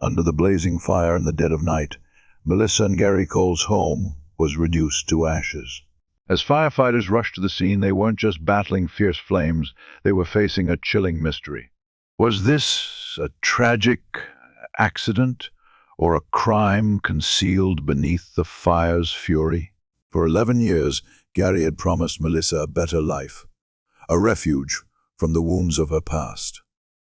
Under the blazing fire in the dead of night, Melissa and Gary Cole's home was reduced to ashes. As firefighters rushed to the scene, they weren't just battling fierce flames, they were facing a chilling mystery. Was this a tragic accident or a crime concealed beneath the fire's fury? For 11 years, Gary had promised Melissa a better life, a refuge from the wounds of her past.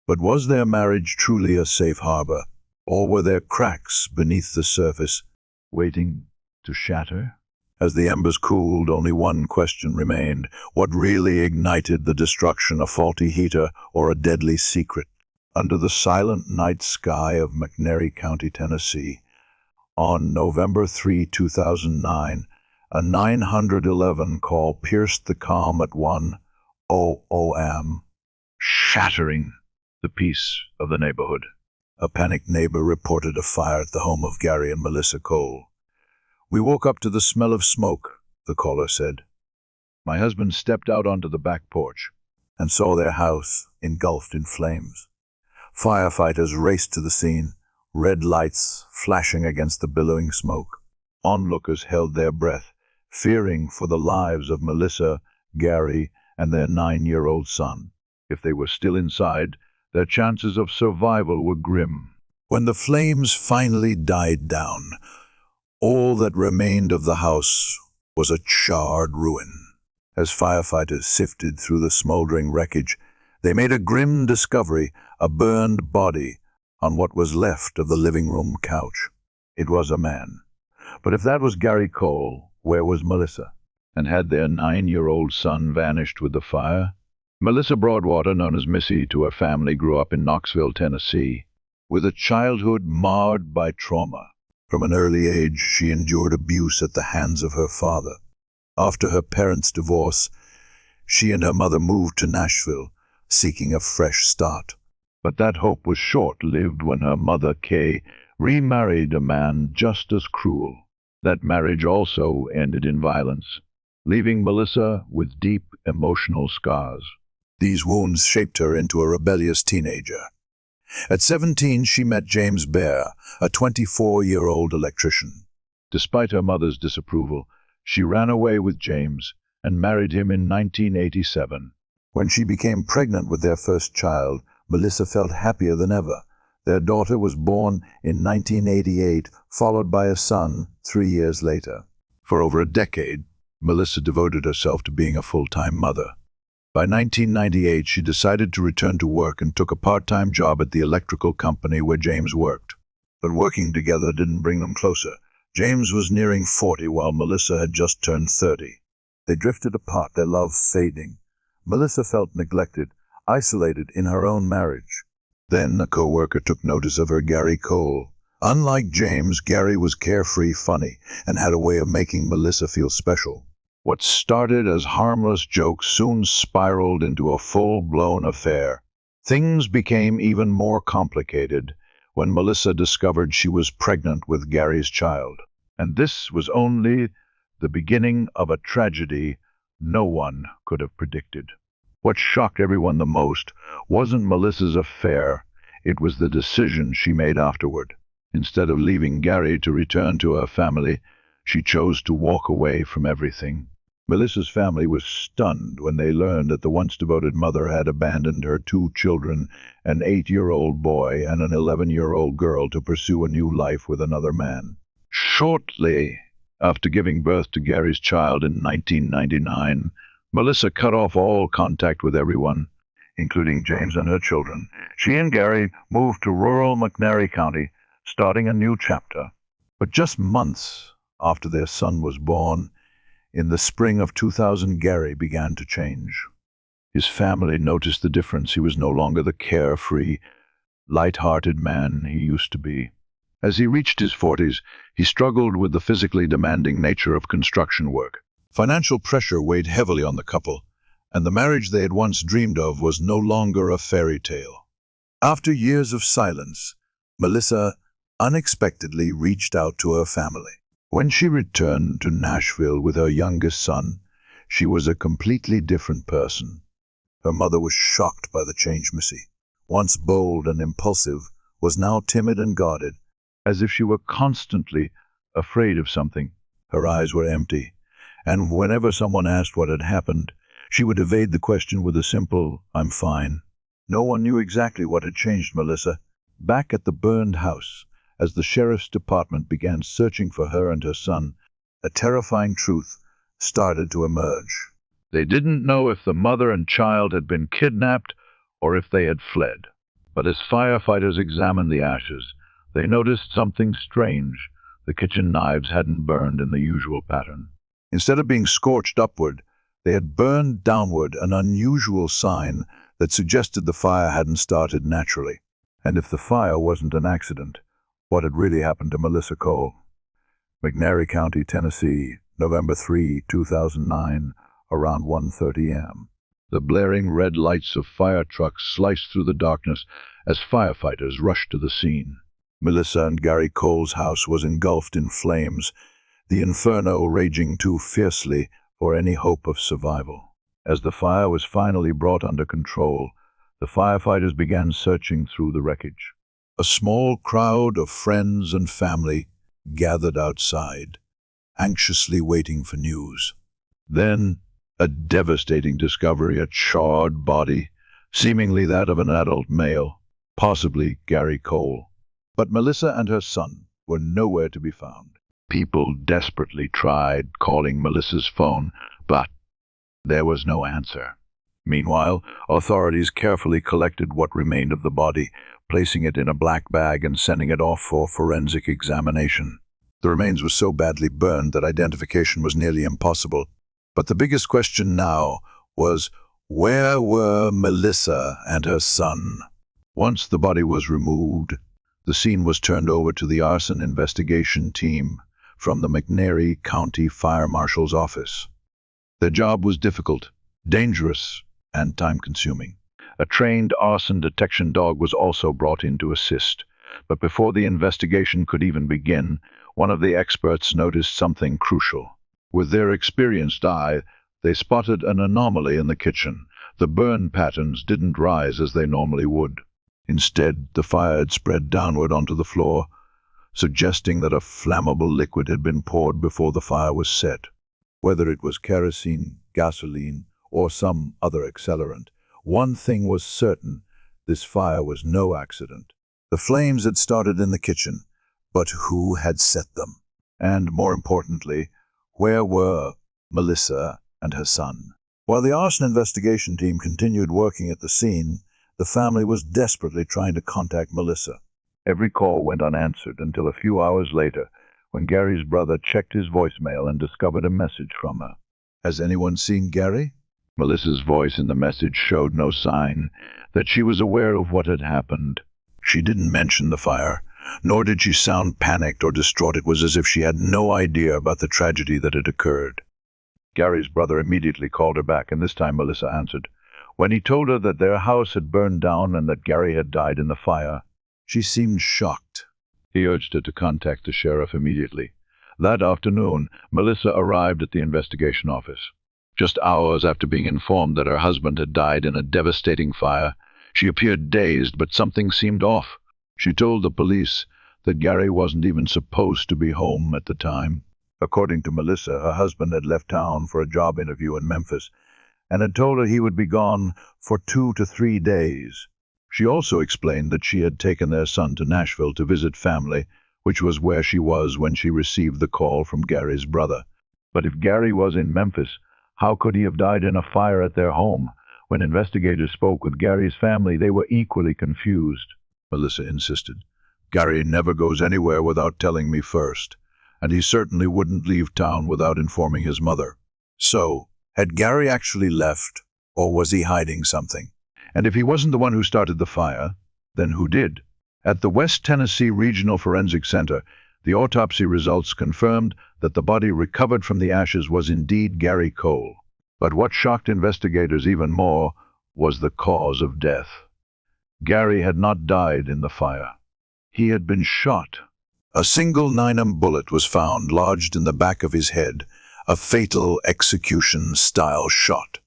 But was their marriage truly a safe harbor, or were there cracks beneath the surface, waiting to shatter? As the embers cooled, only one question remained. What really ignited the destruction, a faulty heater or a deadly secret? Under the silent night sky of McNairy County, Tennessee, on November 3, 2009, a 911 call pierced the calm at 1:00 a.m., shattering the peace of the neighborhood. A panicked neighbor reported a fire at the home of Gary and Melissa Cole. "We woke up to the smell of smoke," the caller said. "My husband stepped out onto the back porch and saw their house engulfed in flames." Firefighters raced to the scene, red lights flashing against the billowing smoke. Onlookers held their breath, fearing for the lives of Melissa, Gary, and their 9-year-old son. If they were still inside, their chances of survival were grim. When the flames finally died down, all that remained of the house was a charred ruin. As firefighters sifted through the smoldering wreckage, they made a grim discovery, a burned body on what was left of the living room couch. It was a man. But if that was Gary Cole, where was Melissa? And had their 9-year-old son vanished with the fire? Melissa Broadwater, known as Missy to her family, grew up in Knoxville, Tennessee, with a childhood marred by trauma. From an early age, she endured abuse at the hands of her father. After her parents' divorce, she and her mother moved to Nashville, seeking a fresh start. But that hope was short-lived when her mother, Kay, remarried a man just as cruel. That marriage also ended in violence, leaving Melissa with deep emotional scars. These wounds shaped her into a rebellious teenager. At 17, she met James Bear, a 24-year-old electrician. Despite her mother's disapproval, she ran away with James and married him in 1987. When she became pregnant with their first child, Melissa felt happier than ever. Their daughter was born in 1988, followed by a son 3 years later. For over a decade, Melissa devoted herself to being a full-time mother. By 1998, she decided to return to work and took a part-time job at the electrical company where James worked. But working together didn't bring them closer. James was nearing 40 while Melissa had just turned 30. They drifted apart, their love fading. Melissa felt neglected, isolated in her own marriage. Then a co-worker took notice of her, Gary Cole. Unlike James, Gary was carefree, funny, and had a way of making Melissa feel special. What started as harmless jokes soon spiraled into a full-blown affair. Things became even more complicated when Melissa discovered she was pregnant with Gary's child. And this was only the beginning of a tragedy no one could have predicted. What shocked everyone the most wasn't Melissa's affair, it was the decision she made afterward. Instead of leaving Gary to return to her family, she chose to walk away from everything. Melissa's family was stunned when they learned that the once devoted mother had abandoned her 2 children, an 8-year-old boy and an 11-year-old girl, to pursue a new life with another man. Shortly after giving birth to Gary's child in 1999, Melissa cut off all contact with everyone, including James and her children. She and Gary moved to rural McNairy County, starting a new chapter. But just months after their son was born, in the spring of 2000, Gary began to change. His family noticed the difference. He was no longer the carefree, light-hearted man he used to be. As he reached his 40s, he struggled with the physically demanding nature of construction work. Financial pressure weighed heavily on the couple, and the marriage they had once dreamed of was no longer a fairy tale. After years of silence, Melissa unexpectedly reached out to her family. When she returned to Nashville with her youngest son, she was a completely different person. Her mother was shocked by the change Missy, once bold and impulsive, was now timid and guarded, as if she were constantly afraid of something. Her eyes were empty, and whenever someone asked what had happened, she would evade the question with a simple, "I'm fine." No one knew exactly what had changed Melissa. Back at the burned house, as the sheriff's department began searching for her and her son, a terrifying truth started to emerge. They didn't know if the mother and child had been kidnapped or if they had fled. But as firefighters examined the ashes, they noticed something strange. The kitchen knives hadn't burned in the usual pattern. Instead of being scorched upward, they had burned downward, an unusual sign that suggested the fire hadn't started naturally. And if the fire wasn't an accident, what had really happened to Melissa Cole? McNairy County, Tennessee, November 3, 2009, around 1:30 a.m. The blaring red lights of fire trucks sliced through the darkness as firefighters rushed to the scene. Melissa and Gary Cole's house was engulfed in flames, the inferno raging too fiercely for any hope of survival. As the fire was finally brought under control, the firefighters began searching through the wreckage. A small crowd of friends and family gathered outside, anxiously waiting for news. Then, a devastating discovery: a charred body, seemingly that of an adult male, possibly Gary Cole. But Melissa and her son were nowhere to be found. People desperately tried calling Melissa's phone, but there was no answer. Meanwhile, authorities carefully collected what remained of the body, placing it in a black bag and sending it off for forensic examination. The remains were so badly burned that identification was nearly impossible. But the biggest question now was, where were Melissa and her son? Once the body was removed, the scene was turned over to the arson investigation team from the McNairy County Fire Marshal's office. Their job was difficult, dangerous, and time-consuming. A trained arson detection dog was also brought in to assist. But before the investigation could even begin, one of the experts noticed something crucial. With their experienced eye, they spotted an anomaly in the kitchen. The burn patterns didn't rise as they normally would. Instead, the fire had spread downward onto the floor, suggesting that a flammable liquid had been poured before the fire was set. Whether it was kerosene, gasoline, or some other accelerant, one thing was certain: this fire was no accident. The flames had started in the kitchen, but who had set them? And more importantly, where were Melissa and her son? While the arson investigation team continued working at the scene, the family was desperately trying to contact Melissa. Every call went unanswered until a few hours later, when Gary's brother checked his voicemail and discovered a message from her. "Has anyone seen Gary?" Melissa's voice in the message showed no sign that she was aware of what had happened. She didn't mention the fire, nor did she sound panicked or distraught. It was as if she had no idea about the tragedy that had occurred. Gary's brother immediately called her back, and this time Melissa answered. When he told her that their house had burned down and that Gary had died in the fire, she seemed shocked. He urged her to contact the sheriff immediately. That afternoon, Melissa arrived at the investigation office. Just hours after being informed that her husband had died in a devastating fire, she appeared dazed, but something seemed off. She told the police that Gary wasn't even supposed to be home at the time. According to Melissa, her husband had left town for a job interview in Memphis and had told her he would be gone for 2 to 3 days. She also explained that she had taken their son to Nashville to visit family, which was where she was when she received the call from Gary's brother. But if Gary was in Memphis, how could he have died in a fire at their home? When investigators spoke with Gary's family, they were equally confused. Melissa insisted. "Gary never goes anywhere without telling me first, and he certainly wouldn't leave town without informing his mother." So, had Gary actually left, or was he hiding something? And if he wasn't the one who started the fire, then who did? At the West Tennessee Regional Forensic Center, the autopsy results confirmed that the body recovered from the ashes was indeed Gary Cole. But what shocked investigators even more was the cause of death. Gary had not died in the fire. He had been shot. A single 9mm bullet was found lodged in the back of his head, a fatal execution-style shot.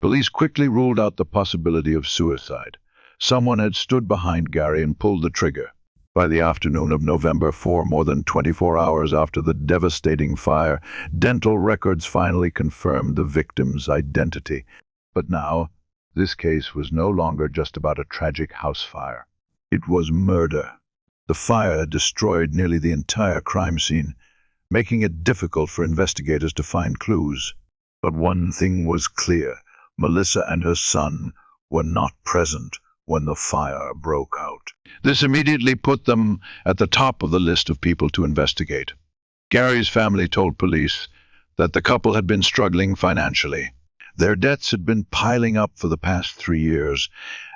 Police quickly ruled out the possibility of suicide. Someone had stood behind Gary and pulled the trigger. By the afternoon of November 4, more than 24 hours after the devastating fire, dental records finally confirmed the victim's identity. But now, this case was no longer just about a tragic house fire. It was murder. The fire had destroyed nearly the entire crime scene, making it difficult for investigators to find clues. But one thing was clear: Melissa and her son were not present when the fire broke out. This immediately put them at the top of the list of people to investigate. Gary's family told police that the couple had been struggling financially. Their debts had been piling up for the past 3 years,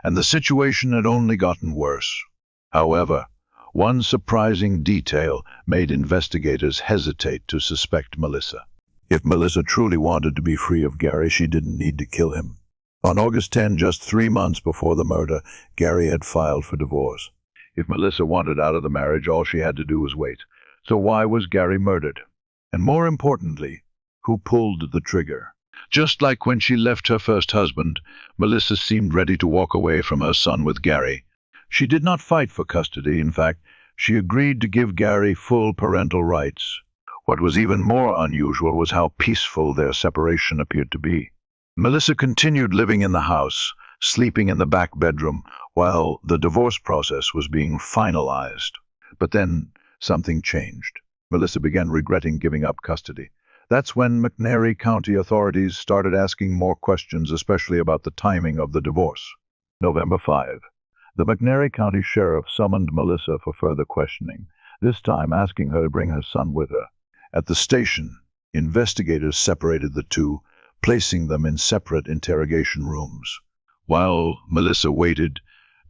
and the situation had only gotten worse. However, one surprising detail made investigators hesitate to suspect Melissa. If Melissa truly wanted to be free of Gary, she didn't need to kill him. On August 10, just 3 months before the murder, Gary had filed for divorce. If Melissa wanted out of the marriage, all she had to do was wait. So why was Gary murdered? And more importantly, who pulled the trigger? Just like when she left her first husband, Melissa seemed ready to walk away from her son with Gary. She did not fight for custody. In fact, she agreed to give Gary full parental rights. What was even more unusual was how peaceful their separation appeared to be. Melissa continued living in the house, sleeping in the back bedroom, while the divorce process was being finalized. But then something changed. Melissa began regretting giving up custody. That's when McNairy County authorities started asking more questions, especially about the timing of the divorce. November 5. The McNairy County Sheriff summoned Melissa for further questioning, this time asking her to bring her son with her. At the station, investigators separated the two, placing them in separate interrogation rooms. While Melissa waited,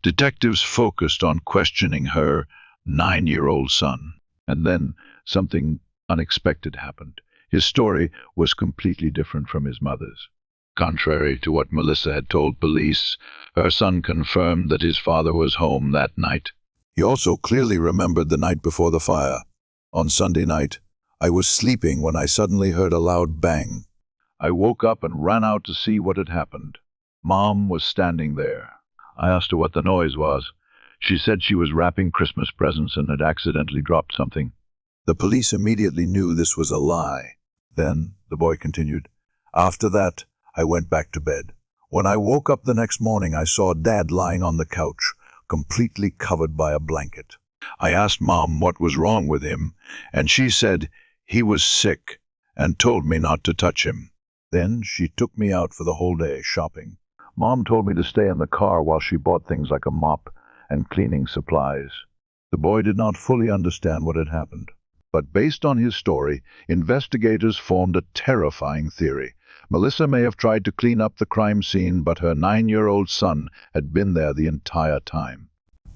detectives focused on questioning her 9-year-old son. And then something unexpected happened. His story was completely different from his mother's. Contrary to what Melissa had told police, her son confirmed that his father was home that night. He also clearly remembered the night before the fire. On Sunday night, I was sleeping when I suddenly heard a loud bang. I woke up and ran out to see what had happened. Mom was standing there. I asked her what the noise was. She said she was wrapping Christmas presents and had accidentally dropped something. The police immediately knew this was a lie. Then, the boy continued, after that, I went back to bed. When I woke up the next morning, I saw Dad lying on the couch, completely covered by a blanket. I asked Mom what was wrong with him, and she said he was sick and told me not to touch him. Then she took me out for the whole day shopping. Mom told me to stay in the car while she bought things like a mop and cleaning supplies. The boy did not fully understand what had happened. But based on his story, investigators formed a terrifying theory. Melissa may have tried to clean up the crime scene, but her 9-year-old son had been there the entire time.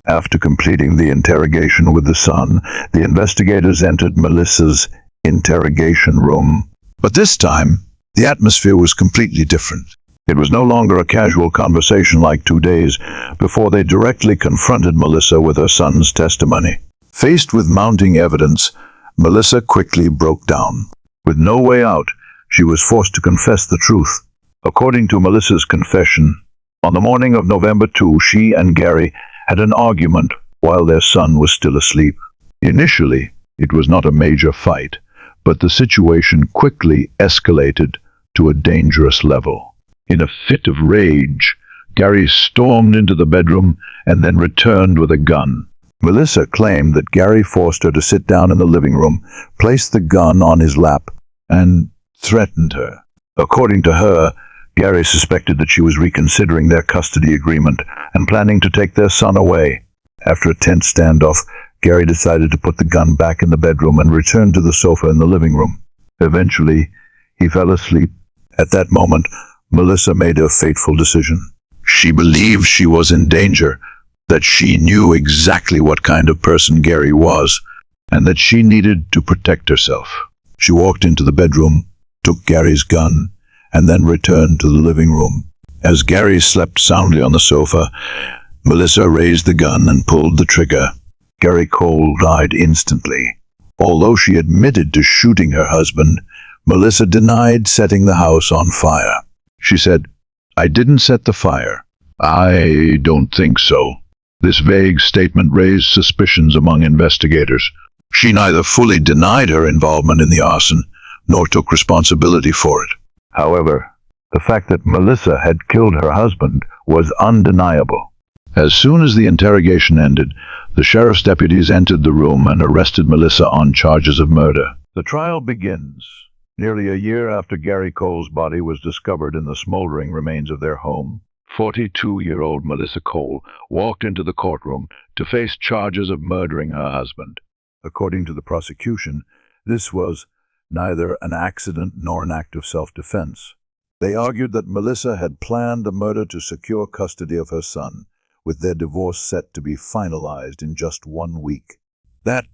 After completing the interrogation with the son, the investigators entered Melissa's interrogation room. But this time, the atmosphere was completely different. It was no longer a casual conversation like 2 days before they directly confronted Melissa with her son's testimony. Faced with mounting evidence, Melissa quickly broke down. With no way out, she was forced to confess the truth. According to Melissa's confession, on the morning of November 2, she and Gary had an argument while their son was still asleep. Initially, it was not a major fight, but the situation quickly escalated to a dangerous level. In a fit of rage, Gary stormed into the bedroom and then returned with a gun. Melissa claimed that Gary forced her to sit down in the living room, placed the gun on his lap, and threatened her. According to her, Gary suspected that she was reconsidering their custody agreement and planning to take their son away. After a tense standoff, Gary decided to put the gun back in the bedroom and returned to the sofa in the living room. Eventually, he fell asleep. At that moment, Melissa made her fateful decision. She believed she was in danger, that she knew exactly what kind of person Gary was, and that she needed to protect herself. She walked into the bedroom, took Gary's gun, and then returned to the living room. As Gary slept soundly on the sofa, Melissa raised the gun and pulled the trigger. Gary Cole died instantly. Although she admitted to shooting her husband, Melissa denied setting the house on fire. She said, "I didn't set the fire." "I don't think so." This vague statement raised suspicions among investigators. She neither fully denied her involvement in the arson, nor took responsibility for it. However, the fact that Melissa had killed her husband was undeniable. As soon as the interrogation ended, the sheriff's deputies entered the room and arrested Melissa on charges of murder. The trial begins nearly a year after Gary Cole's body was discovered in the smoldering remains of their home. 42-year-old Melissa Cole walked into the courtroom to face charges of murdering her husband. According to the prosecution, this was neither an accident nor an act of self-defense. They argued that Melissa had planned the murder to secure custody of her son, with their divorce set to be finalized in just 1 week. That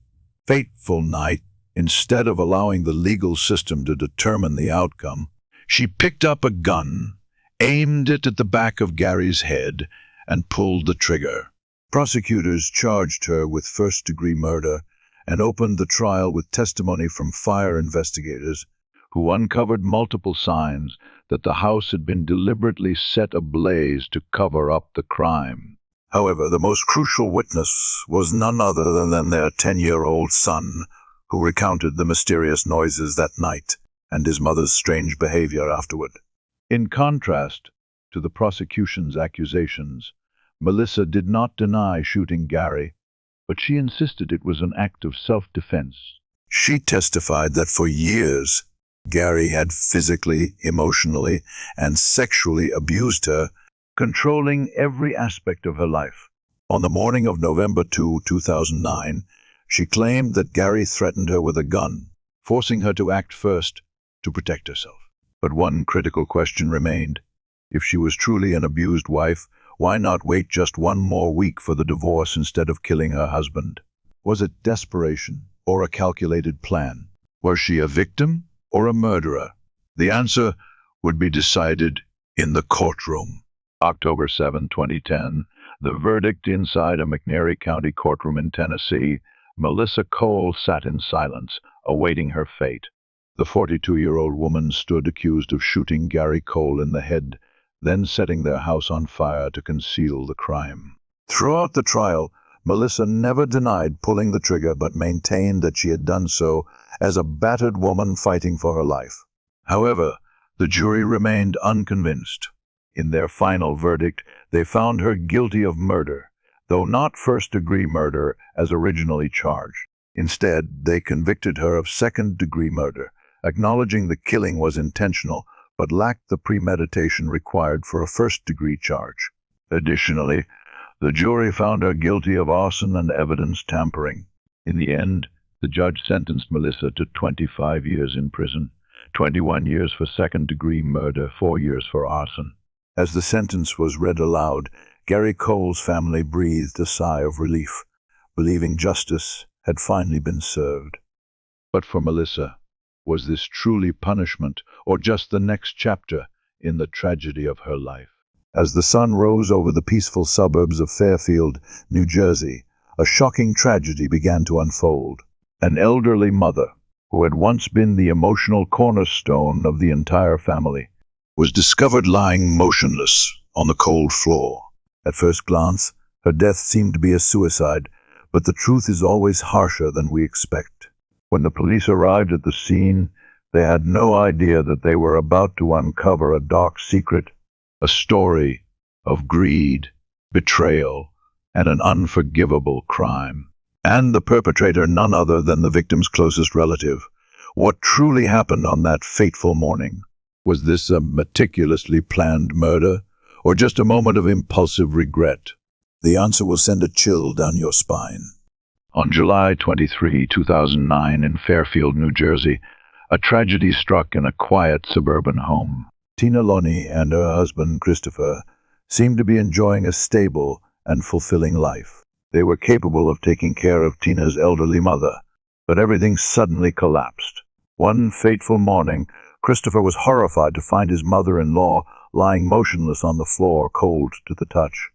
fateful night, instead of allowing the legal system to determine the outcome, she picked up a gun, aimed it at the back of Gary's head, and pulled the trigger. Prosecutors charged her with first-degree murder and opened the trial with testimony from fire investigators who uncovered multiple signs that the house had been deliberately set ablaze to cover up the crime. However, the most crucial witness was none other than their 10-year-old son, who recounted the mysterious noises that night and his mother's strange behavior afterward. In contrast to the prosecution's accusations, Melissa did not deny shooting Gary, but she insisted it was an act of self-defense. She testified that for years, Gary had physically, emotionally, and sexually abused her, controlling every aspect of her life. On the morning of November 2, 2009, she claimed that Gary threatened her with a gun, forcing her to act first to protect herself. But one critical question remained. If she was truly an abused wife, why not wait just 1 more week for the divorce instead of killing her husband? Was it desperation or a calculated plan? Was she a victim or a murderer? The answer would be decided in the courtroom. October 7, 2010, the verdict inside a McNairy County courtroom in Tennessee. Melissa Cole sat in silence, awaiting her fate. The 42-year-old woman stood accused of shooting Gary Cole in the head, then setting their house on fire to conceal the crime. Throughout the trial, Melissa never denied pulling the trigger but maintained that she had done so as a battered woman fighting for her life. However, the jury remained unconvinced. In their final verdict, they found her guilty of murder, though not first-degree murder as originally charged. Instead, they convicted her of second-degree murder, acknowledging the killing was intentional but lacked the premeditation required for a first-degree charge. Additionally, the jury found her guilty of arson and evidence tampering. In the end, the judge sentenced Melissa to 25 years in prison, 21 years for second-degree murder, 4 years for arson. As the sentence was read aloud, Gary Cole's family breathed a sigh of relief, believing justice had finally been served. But for Melissa, was this truly punishment or just the next chapter in the tragedy of her life? As the sun rose over the peaceful suburbs of Fairfield, New Jersey, a shocking tragedy began to unfold. An elderly mother, who had once been the emotional cornerstone of the entire family, was discovered lying motionless on the cold floor. At first glance, her death seemed to be a suicide, but the truth is always harsher than we expect. When the police arrived at the scene, they had no idea that they were about to uncover a dark secret, a story of greed, betrayal, and an unforgivable crime. And the perpetrator none other than the victim's closest relative. What truly happened on that fateful morning? Was this a meticulously planned murder, or just a moment of impulsive regret? The answer will send a chill down your spine. On July 23, 2009, in Fairfield, New Jersey, a tragedy struck in a quiet suburban home. Tina Loney and her husband, Christopher, seemed to be enjoying a stable and fulfilling life. They were capable of taking care of Tina's elderly mother, but everything suddenly collapsed. One fateful morning, Christopher was horrified to find his mother-in-law lying motionless on the floor, cold to the touch.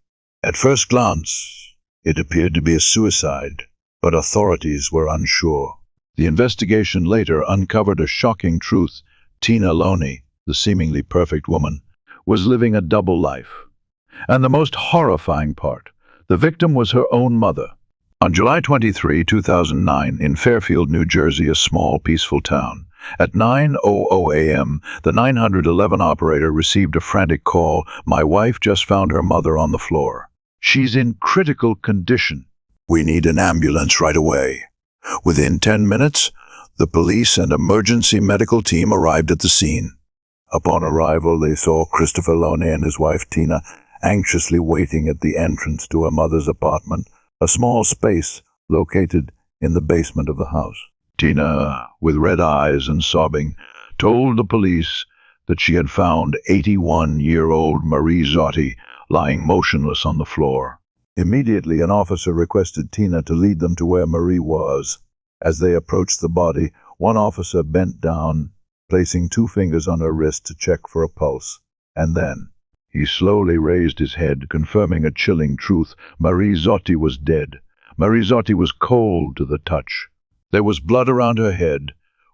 At first glance, it appeared to be a suicide, but authorities were unsure. The investigation later uncovered a shocking truth. Tina Loney, the seemingly perfect woman, was living a double life. And the most horrifying part, The victim was her own mother. On July 23, 2009, in Fairfield, New Jersey, a small, peaceful town, at 9:00 a.m., the 911 operator received a frantic call. "My wife just found her mother on the floor. She's in critical condition. We need an ambulance right away." Within 10 minutes, the police and emergency medical team arrived at the scene. Upon arrival, they saw Christopher Loney and his wife Tina anxiously waiting at the entrance to her mother's apartment, a small space located in the basement of the house. Tina, with red eyes and sobbing, told the police that she had found 81-year-old Marie Zotti lying motionless on the floor. Immediately, an officer requested Tina to lead them to where Marie was. As they approached the body, one officer bent down, placing 2 fingers on her wrist to check for a pulse. And then he slowly raised his head, confirming a chilling truth. Marie Zotti was dead. Marie Zotti was cold to the touch. There was blood around her head,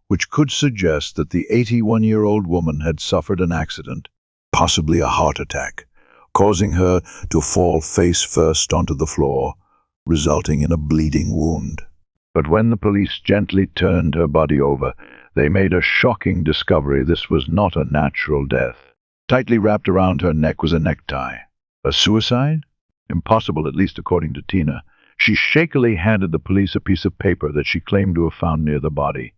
which could suggest that the 81-year-old woman had suffered an accident, possibly a heart attack, causing her to fall face first onto the floor, resulting in a bleeding wound. But when the police gently turned her body over, they made a shocking discovery. This was not a natural death. Tightly wrapped around her neck was a necktie. A suicide? Impossible, at least according to Tina. She shakily handed the police a piece of paper that she claimed to have found near the body.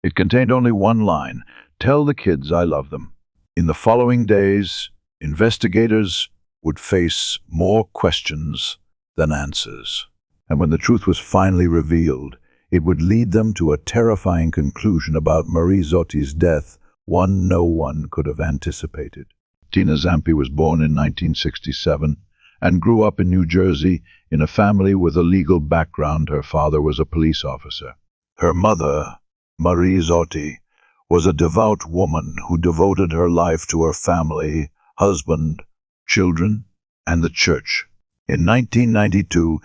It contained only one line: "Tell the kids I love them." In the following days, investigators would face more questions than answers. And when the truth was finally revealed, it would lead them to a terrifying conclusion about Marie Zotti's death, one no one could have anticipated. Tina Zampi was born in 1967 and grew up in New Jersey in a family with a legal background. Her father was a police officer. Her mother, Marie Zotti, was a devout woman who devoted her life to her family, husband, children, and the church. In 1992,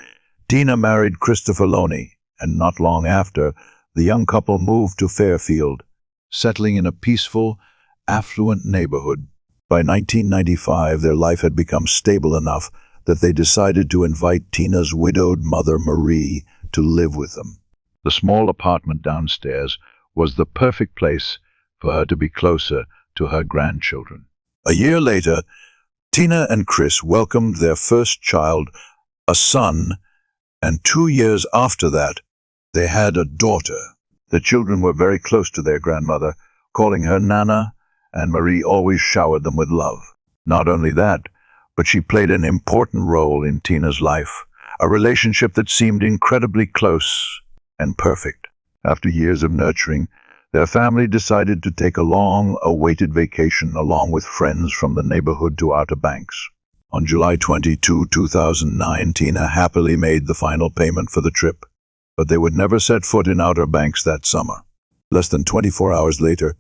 Tina married Christopher Loney, and not long after, the young couple moved to Fairfield, settling in a peaceful, affluent neighborhood. By 1995, their life had become stable enough that they decided to invite Tina's widowed mother, Marie, to live with them. The small apartment downstairs was the perfect place for her to be closer to her grandchildren. A year later, Tina and Chris welcomed their first child, a son, and 2 years after that, they had a daughter. The children were very close to their grandmother, calling her Nana, and Marie always showered them with love. Not only that, but she played an important role in Tina's life, a relationship that seemed incredibly close and perfect. After years of nurturing, their family decided to take a long-awaited vacation along with friends from the neighborhood to Outer Banks. On July 22, 2009, Tina happily made the final payment for the trip, but they would never set foot in Outer Banks that summer. Less than 24 hours later,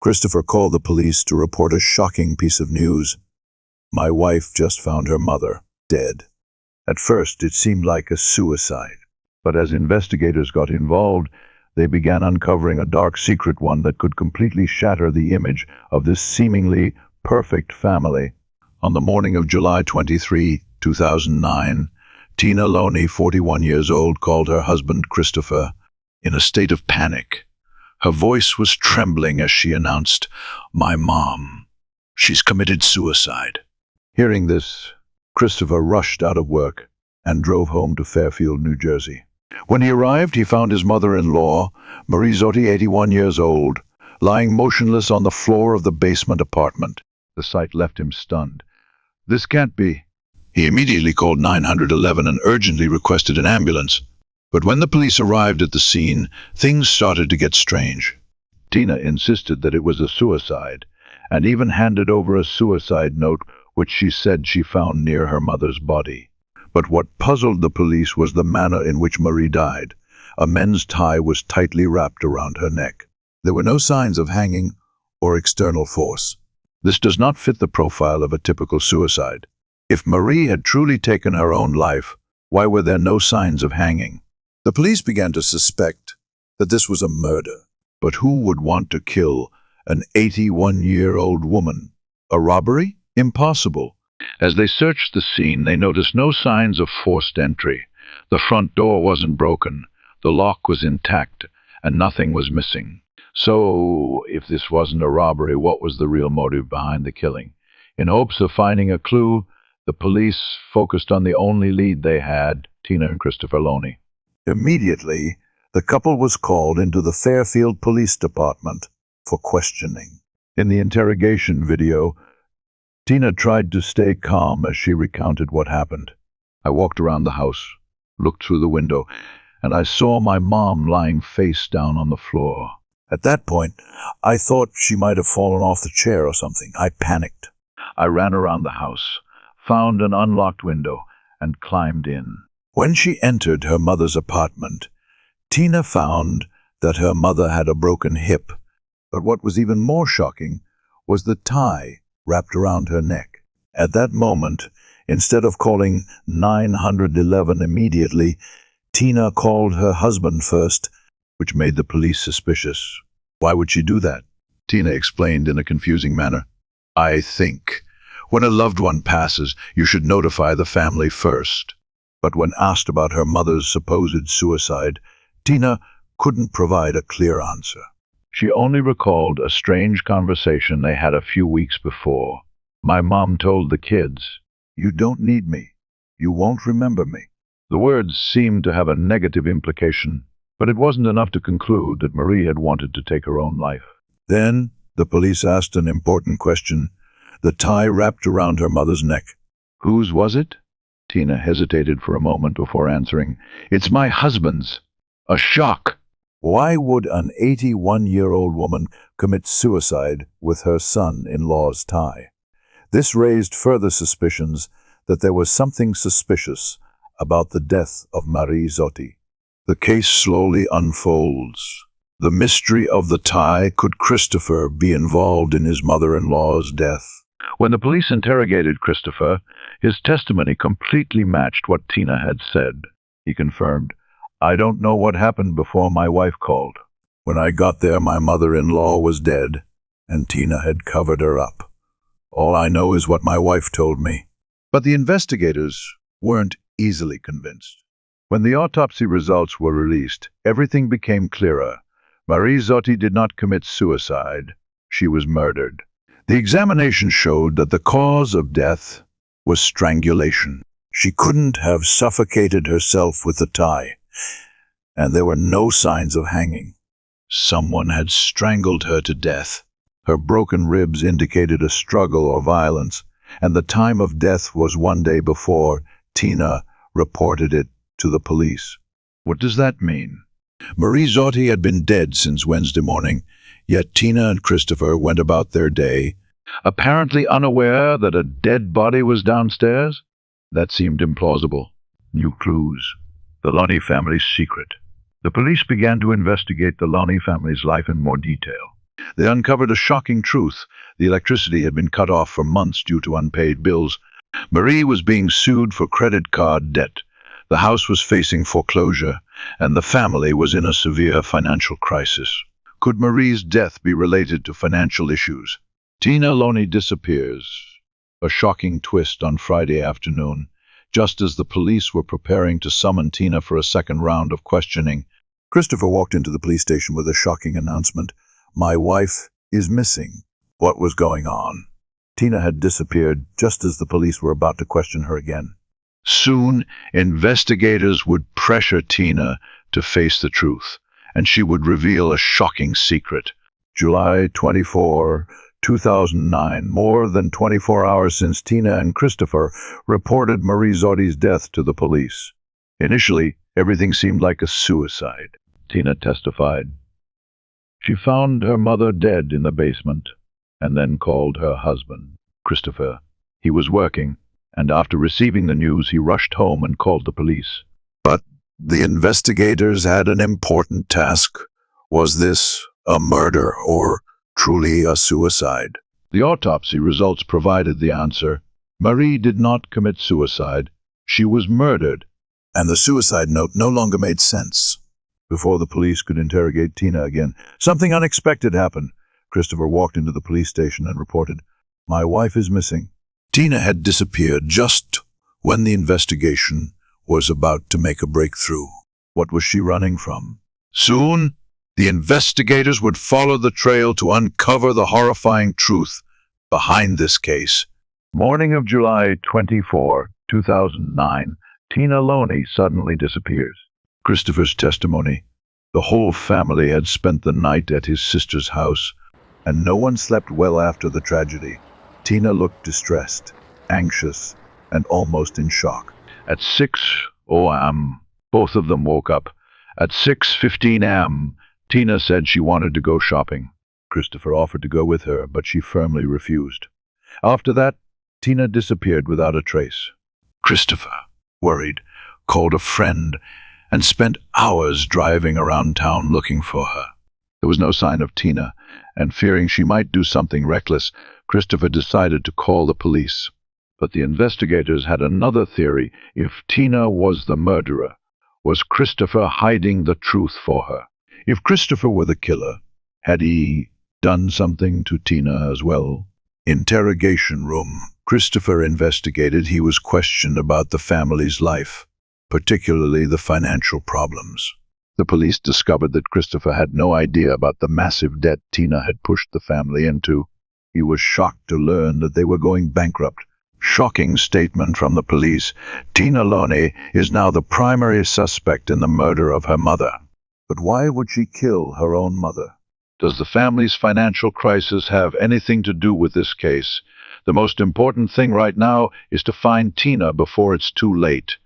Christopher called the police to report a shocking piece of news. "My wife just found her mother, dead." At first, it seemed like a suicide, but as investigators got involved, they began uncovering a dark secret, one that could completely shatter the image of this seemingly perfect family. On the morning of July 23, 2009, Tina Loney, 41 years old, called her husband Christopher in a state of panic. Her voice was trembling as she announced, "My mom, she's committed suicide." Hearing this, Christopher rushed out of work and drove home to Fairfield, New Jersey. When he arrived, he found his mother-in-law, Marie Zotti, 81 years old, lying motionless on the floor of the basement apartment. The sight left him stunned. "This can't be." He immediately called 911 and urgently requested an ambulance. But when the police arrived at the scene, things started to get strange. Tina insisted that it was a suicide, and even handed over a suicide note which she said she found near her mother's body. But what puzzled the police was the manner in which Marie died. A men's tie was tightly wrapped around her neck. There were no signs of hanging or external force. This does not fit the profile of a typical suicide. If Marie had truly taken her own life, why were there no signs of hanging? The police began to suspect that this was a murder. But who would want to kill an 81-year-old woman? A robbery? Impossible. As they searched the scene, they noticed no signs of forced entry. The front door wasn't broken, the lock was intact, and nothing was missing. So, if this wasn't a robbery, what was the real motive behind the killing? In hopes of finding a clue, the police focused on the only lead they had, Tina and Christopher Loney. Immediately, the couple was called into the Fairfield Police Department for questioning. In the interrogation video, Tina tried to stay calm as she recounted what happened. I walked around the house, looked through the window, and I saw my mom lying face down on the floor. At that point, I thought she might have fallen off the chair or something. I panicked. I ran around the house, found an unlocked window, and climbed in. When she entered her mother's apartment, Tina found that her mother had a broken hip. But what was even more shocking was the tie wrapped around her neck. At that moment, instead of calling 911 immediately, Tina called her husband first, which made the police suspicious. Why would she do that? Tina explained in a confusing manner. I think when a loved one passes, you should notify the family first. But when asked about her mother's supposed suicide, Tina couldn't provide a clear answer. She only recalled a strange conversation they had a few weeks before. My mom told the kids, "You don't need me. You won't remember me." The words seemed to have a negative implication, but it wasn't enough to conclude that Marie had wanted to take her own life. Then the police asked an important question. The tie wrapped around her mother's neck. Whose was it? Tina hesitated for a moment before answering. It's my husband's. A shock. Why would an 81-year-old woman commit suicide with her son-in-law's tie? This raised further suspicions that there was something suspicious about the death of Marie Zotti. The case slowly unfolds. The mystery of the tie. Could Christopher be involved in his mother-in-law's death? When the police interrogated Christopher, his testimony completely matched what Tina had said. He confirmed, I don't know what happened before my wife called. When I got there, my mother-in-law was dead, and Tina had covered her up. All I know is what my wife told me. But the investigators weren't easily convinced. When the autopsy results were released, everything became clearer. Marie Zotti did not commit suicide. She was murdered. The examination showed that the cause of death was strangulation. She couldn't have suffocated herself with the tie, and there were no signs of hanging. Someone had strangled her to death. Her broken ribs indicated a struggle or violence, and the time of death was one day before Tina reported it to the police. What does that mean? Marie Zotti had been dead since Wednesday morning, yet Tina and Christopher went about their day, apparently unaware that a dead body was downstairs. That seemed implausible. New clues. The Loney family's secret. The police began to investigate the Loney family's life in more detail. They uncovered a shocking truth. The electricity had been cut off for months due to unpaid bills. Marie was being sued for credit card debt. The house was facing foreclosure, and the family was in a severe financial crisis. Could Marie's death be related to financial issues? Tina Loney disappears. A shocking twist on Friday afternoon. Just as the police were preparing to summon Tina for a second round of questioning, Christopher walked into the police station with a shocking announcement. My wife is missing. What was going on? Tina had disappeared just as the police were about to question her again. Soon, investigators would pressure Tina to face the truth, and she would reveal a shocking secret. July 24, 2009, more than 24 hours since Tina and Christopher reported Marie Zotti's death to the police. Initially, everything seemed like a suicide. Tina testified. She found her mother dead in the basement, and then called her husband, Christopher. He was working, and after receiving the news, he rushed home and called the police. But the investigators had an important task. Was this a murder or truly a suicide? The autopsy results provided the answer. Marie did not commit suicide. She was murdered. And the suicide note no longer made sense. Before the police could interrogate Tina again, something unexpected happened. Christopher walked into the police station and reported, My wife is missing. Tina had disappeared just when the investigation was about to make a breakthrough. What was she running from? Soon, the investigators would follow the trail to uncover the horrifying truth behind this case. Morning of July 24, 2009, Tina Loney suddenly disappears. Christopher's testimony. The whole family had spent the night at his sister's house, and no one slept well after the tragedy. Tina looked distressed, anxious, and almost in shock. At 6 a.m., both of them woke up. At 6:15 a.m., Tina said she wanted to go shopping. Christopher offered to go with her, but she firmly refused. After that, Tina disappeared without a trace. Christopher, worried, called a friend and spent hours driving around town looking for her. There was no sign of Tina, and fearing she might do something reckless, Christopher decided to call the police. But the investigators had another theory. If Tina was the murderer, was Christopher hiding the truth for her? If Christopher were the killer, had he done something to Tina as well? Interrogation room. Christopher investigated. He was questioned about the family's life, particularly the financial problems. The police discovered that Christopher had no idea about the massive debt Tina had pushed the family into. He was shocked to learn that they were going bankrupt. Shocking statement from the police. Tina Loney is now the primary suspect in the murder of her mother. But why would she kill her own mother? Does the family's financial crisis have anything to do with this case? The most important thing right now is to find Tina before it's too late.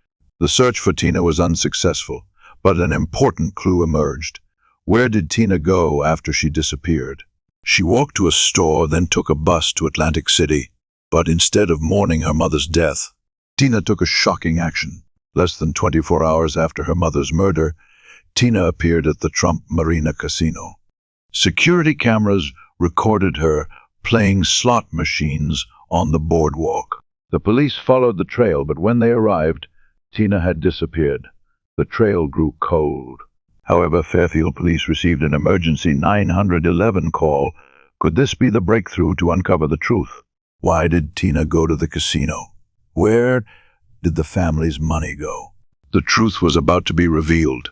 The search for Tina was unsuccessful, but an important clue emerged. Where did Tina go after she disappeared? She walked to a store, then took a bus to Atlantic City. But instead of mourning her mother's death, Tina took a shocking action. Less than 24 hours after her mother's murder, Tina appeared at the Trump Marina Casino. Security cameras recorded her playing slot machines on the boardwalk. The police followed the trail, but when they arrived, Tina had disappeared. The trail grew cold. However, Fairfield police received an emergency 911 call. Could this be the breakthrough to uncover the truth? Why did Tina go to the casino? Where did the family's money go? The truth was about to be revealed.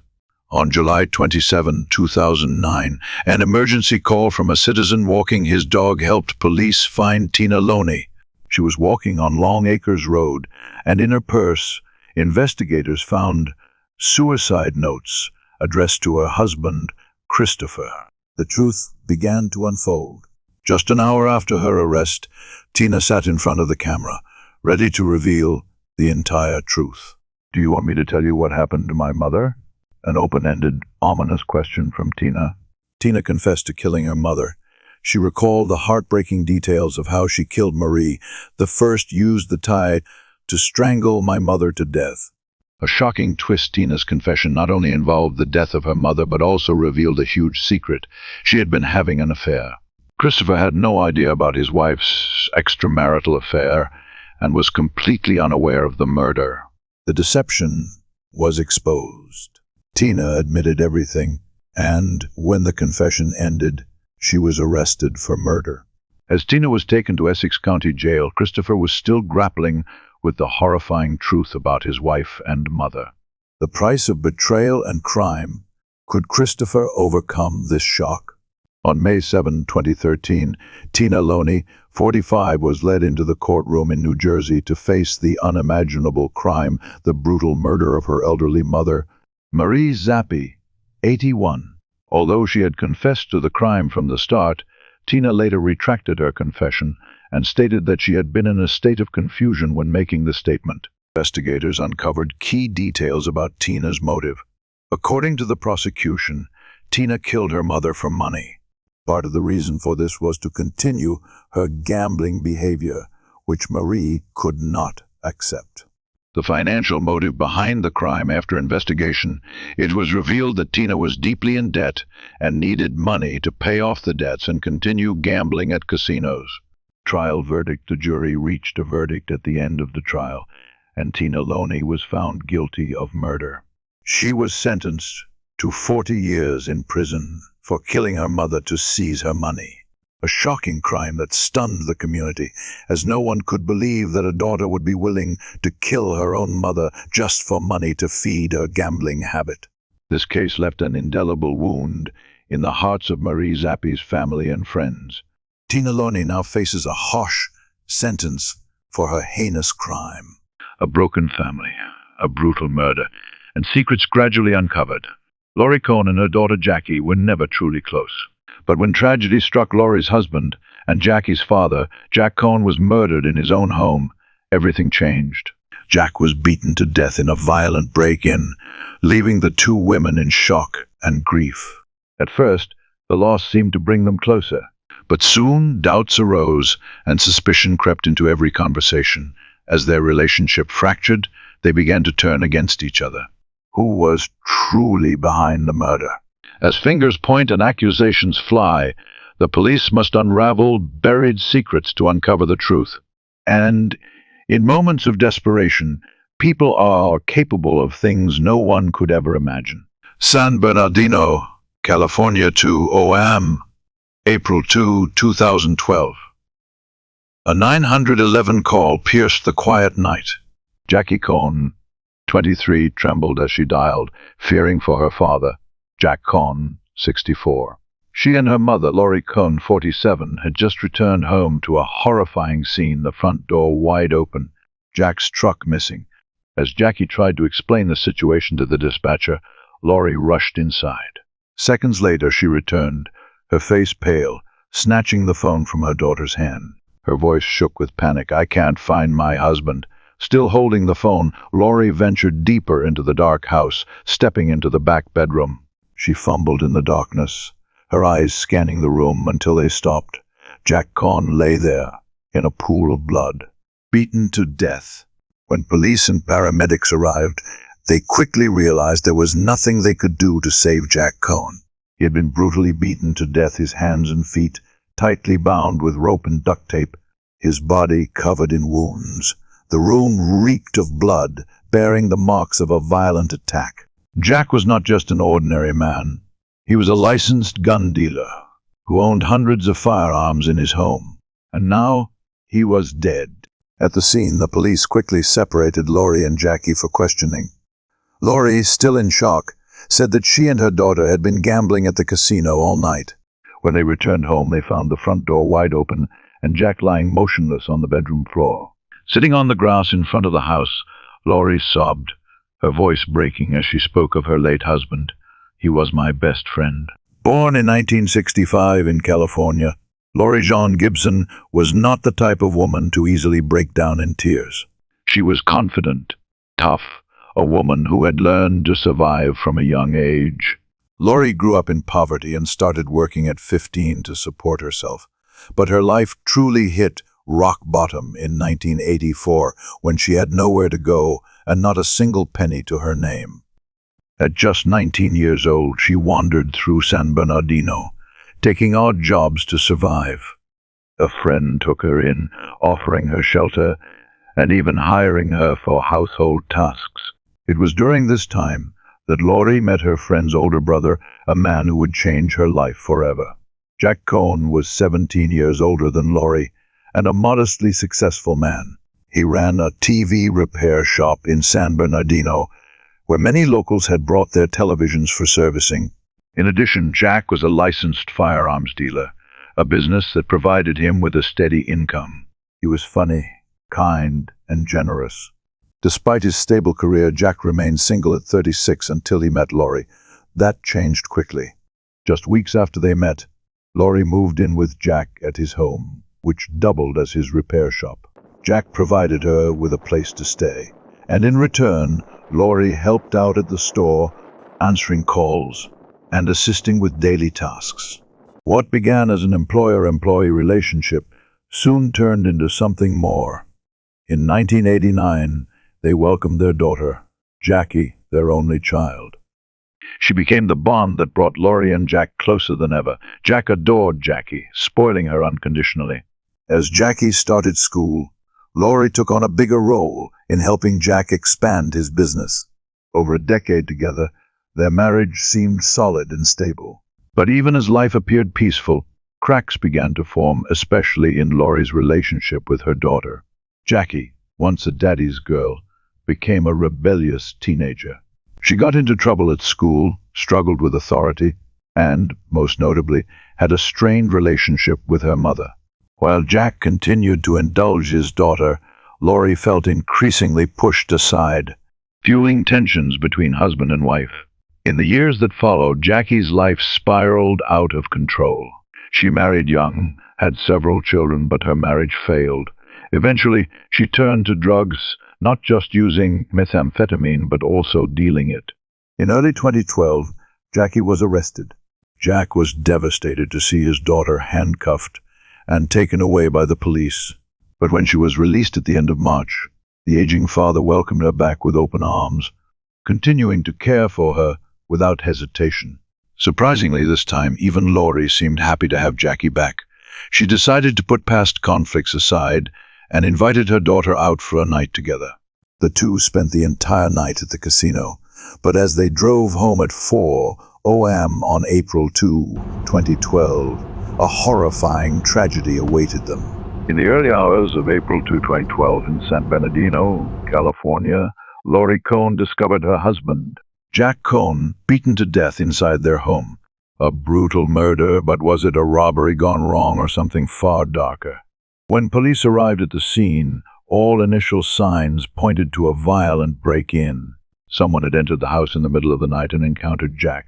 On July 27, 2009, an emergency call from a citizen walking his dog helped police find Tina Loney. She was walking on Long Acres Road, and in her purse, investigators found suicide notes addressed to her husband, Christopher. The truth began to unfold. Just an hour after her arrest, Tina sat in front of the camera, ready to reveal the entire truth. Do you want me to tell you what happened to my mother? An open-ended, ominous question from Tina. Tina confessed to killing her mother. She recalled the heartbreaking details of how she killed Marie. The first used the tie to strangle my mother to death. A shocking twist. Tina's confession not only involved the death of her mother, but also revealed a huge secret. She had been having an affair. Christopher had no idea about his wife's extramarital affair and was completely unaware of the murder. The deception was exposed. Tina admitted everything, and when the confession ended, she was arrested for murder. As Tina was taken to Essex County Jail, Christopher was still grappling with the horrifying truth about his wife and mother. The price of betrayal and crime. Could Christopher overcome this shock? On May 7, 2013, Tina Loney, 45, was led into the courtroom in New Jersey to face the unimaginable crime, the brutal murder of her elderly mother, Marie Zappi, 81. Although she had confessed to the crime from the start, Tina later retracted her confession and stated that she had been in a state of confusion when making the statement. Investigators uncovered key details about Tina's motive. According to the prosecution, Tina killed her mother for money. Part of the reason for this was to continue her gambling behavior, which Marie could not accept. The financial motive behind the crime. After investigation, it was revealed that Tina was deeply in debt and needed money to pay off the debts and continue gambling at casinos. Trial verdict. The jury reached a verdict at the end of the trial, and Tina Loney was found guilty of murder. She was sentenced to 40 years in prison for killing her mother to seize her money. a shocking crime that stunned the community, as no one could believe that a daughter would be willing to kill her own mother just for money to feed her gambling habit. This case left an indelible wound in the hearts of Marie Zappi's family and friends. Tina Loney now faces a harsh sentence for her heinous crime. A broken family, a brutal murder, and secrets gradually uncovered. Laurie Cohn and her daughter Jackie were never truly close. But when tragedy struck Laurie's husband and Jackie's father, Jack Cohn was murdered in his own home, everything changed. Jack was beaten to death in a violent break-in, leaving the two women in shock and grief. At first, the loss seemed to bring them closer, but soon doubts arose and suspicion crept into every conversation. As their relationship fractured, they began to turn against each other. Who was truly behind the murder? As fingers point and accusations fly, the police must unravel buried secrets to uncover the truth. And in moments of desperation, people are capable of things no one could ever imagine. San Bernardino, California to OM, April 2, 2012. A 911 call pierced the quiet night. Jackie Cohn, 23, trembled as she dialed, fearing for her father, Jack Cohn, 64. She and her mother, Laurie Cohn, 47, had just returned home to a horrifying scene, the front door wide open, Jack's truck missing. As Jackie tried to explain the situation to the dispatcher, Laurie rushed inside. Seconds later, she returned, her face pale, snatching the phone from her daughter's hand. Her voice shook with panic. "I can't find my husband." Still holding the phone, Laurie ventured deeper into the dark house, stepping into the back bedroom. She fumbled in the darkness, her eyes scanning the room until they stopped. Jack Cohn lay there, in a pool of blood, beaten to death. When police and paramedics arrived, they quickly realized there was nothing they could do to save Jack Cohn. He had been brutally beaten to death, his hands and feet tightly bound with rope and duct tape, his body covered in wounds. The room reeked of blood, bearing the marks of a violent attack. Jack was not just an ordinary man. He was a licensed gun dealer who owned hundreds of firearms in his home. And now he was dead. At the scene, the police quickly separated Laurie and Jackie for questioning. Laurie, still in shock, said that she and her daughter had been gambling at the casino all night. When they returned home, they found the front door wide open and Jack lying motionless on the bedroom floor. Sitting on the grass in front of the house, Laurie sobbed, her voice breaking as she spoke of her late husband. "He was my best friend." Born in 1965 in California, Laurie Jean Gibson was not the type of woman to easily break down in tears. She was confident, tough, a woman who had learned to survive from a young age. Laurie grew up in poverty and started working at 15 to support herself. But her life truly hit rock bottom in 1984 when she had nowhere to go and not a single penny to her name. At just 19 years old, she wandered through San Bernardino, taking odd jobs to survive. A friend took her in, offering her shelter and even hiring her for household tasks. It was during this time that Laurie met her friend's older brother, a man who would change her life forever. Jack Cohn was 17 years older than Laurie and a modestly successful man. He ran a TV repair shop in San Bernardino, where many locals had brought their televisions for servicing. In addition, Jack was a licensed firearms dealer, a business that provided him with a steady income. He was funny, kind, and generous. Despite his stable career, Jack remained single at 36 until he met Laurie. That changed quickly. Just weeks after they met, Laurie moved in with Jack at his home, which doubled as his repair shop. Jack provided her with a place to stay, and in return, Laurie helped out at the store, answering calls and assisting with daily tasks. What began as an employer-employee relationship soon turned into something more. In 1989, they welcomed their daughter, Jackie, their only child. She became the bond that brought Laurie and Jack closer than ever. Jack adored Jackie, spoiling her unconditionally. As Jackie started school, Laurie took on a bigger role in helping Jack expand his business. Over a decade together, their marriage seemed solid and stable. But even as life appeared peaceful, Cracks began to form, especially in Laurie's relationship with her daughter. Jackie, once a daddy's girl, became a rebellious teenager. She got into trouble at school, struggled with authority, and, most notably, had a strained relationship with her mother. While Jack continued to indulge his daughter, Laurie felt increasingly pushed aside, fueling tensions between husband and wife. In the years that followed, Jackie's life spiraled out of control. She married young, had several children, but her marriage failed. Eventually, she turned to drugs, not just using methamphetamine, but also dealing it. In early 2012, Jackie was arrested. Jack was devastated to see his daughter handcuffed and taken away by the police. But when she was released at the end of March, the aging father welcomed her back with open arms, continuing to care for her without hesitation. Surprisingly, this time, even Laurie seemed happy to have Jackie back. She decided to put past conflicts aside and invited her daughter out for a night together. The two spent the entire night at the casino, but as they drove home at 4 a.m. on April 2, 2012, a horrifying tragedy awaited them. In the early hours of April 2, 2012, in San Bernardino, California, Laurie Cohn discovered her husband, Jack Cohn, beaten to death inside their home. A brutal murder, but was it a robbery gone wrong or something far darker? When police arrived at the scene, all initial signs pointed to a violent break-in. Someone had entered the house in the middle of the night and encountered Jack.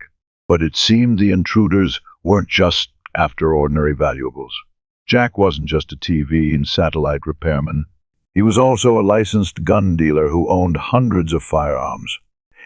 But it seemed the intruders weren't just after ordinary valuables. Jack wasn't just a TV and satellite repairman. He was also a licensed gun dealer who owned hundreds of firearms.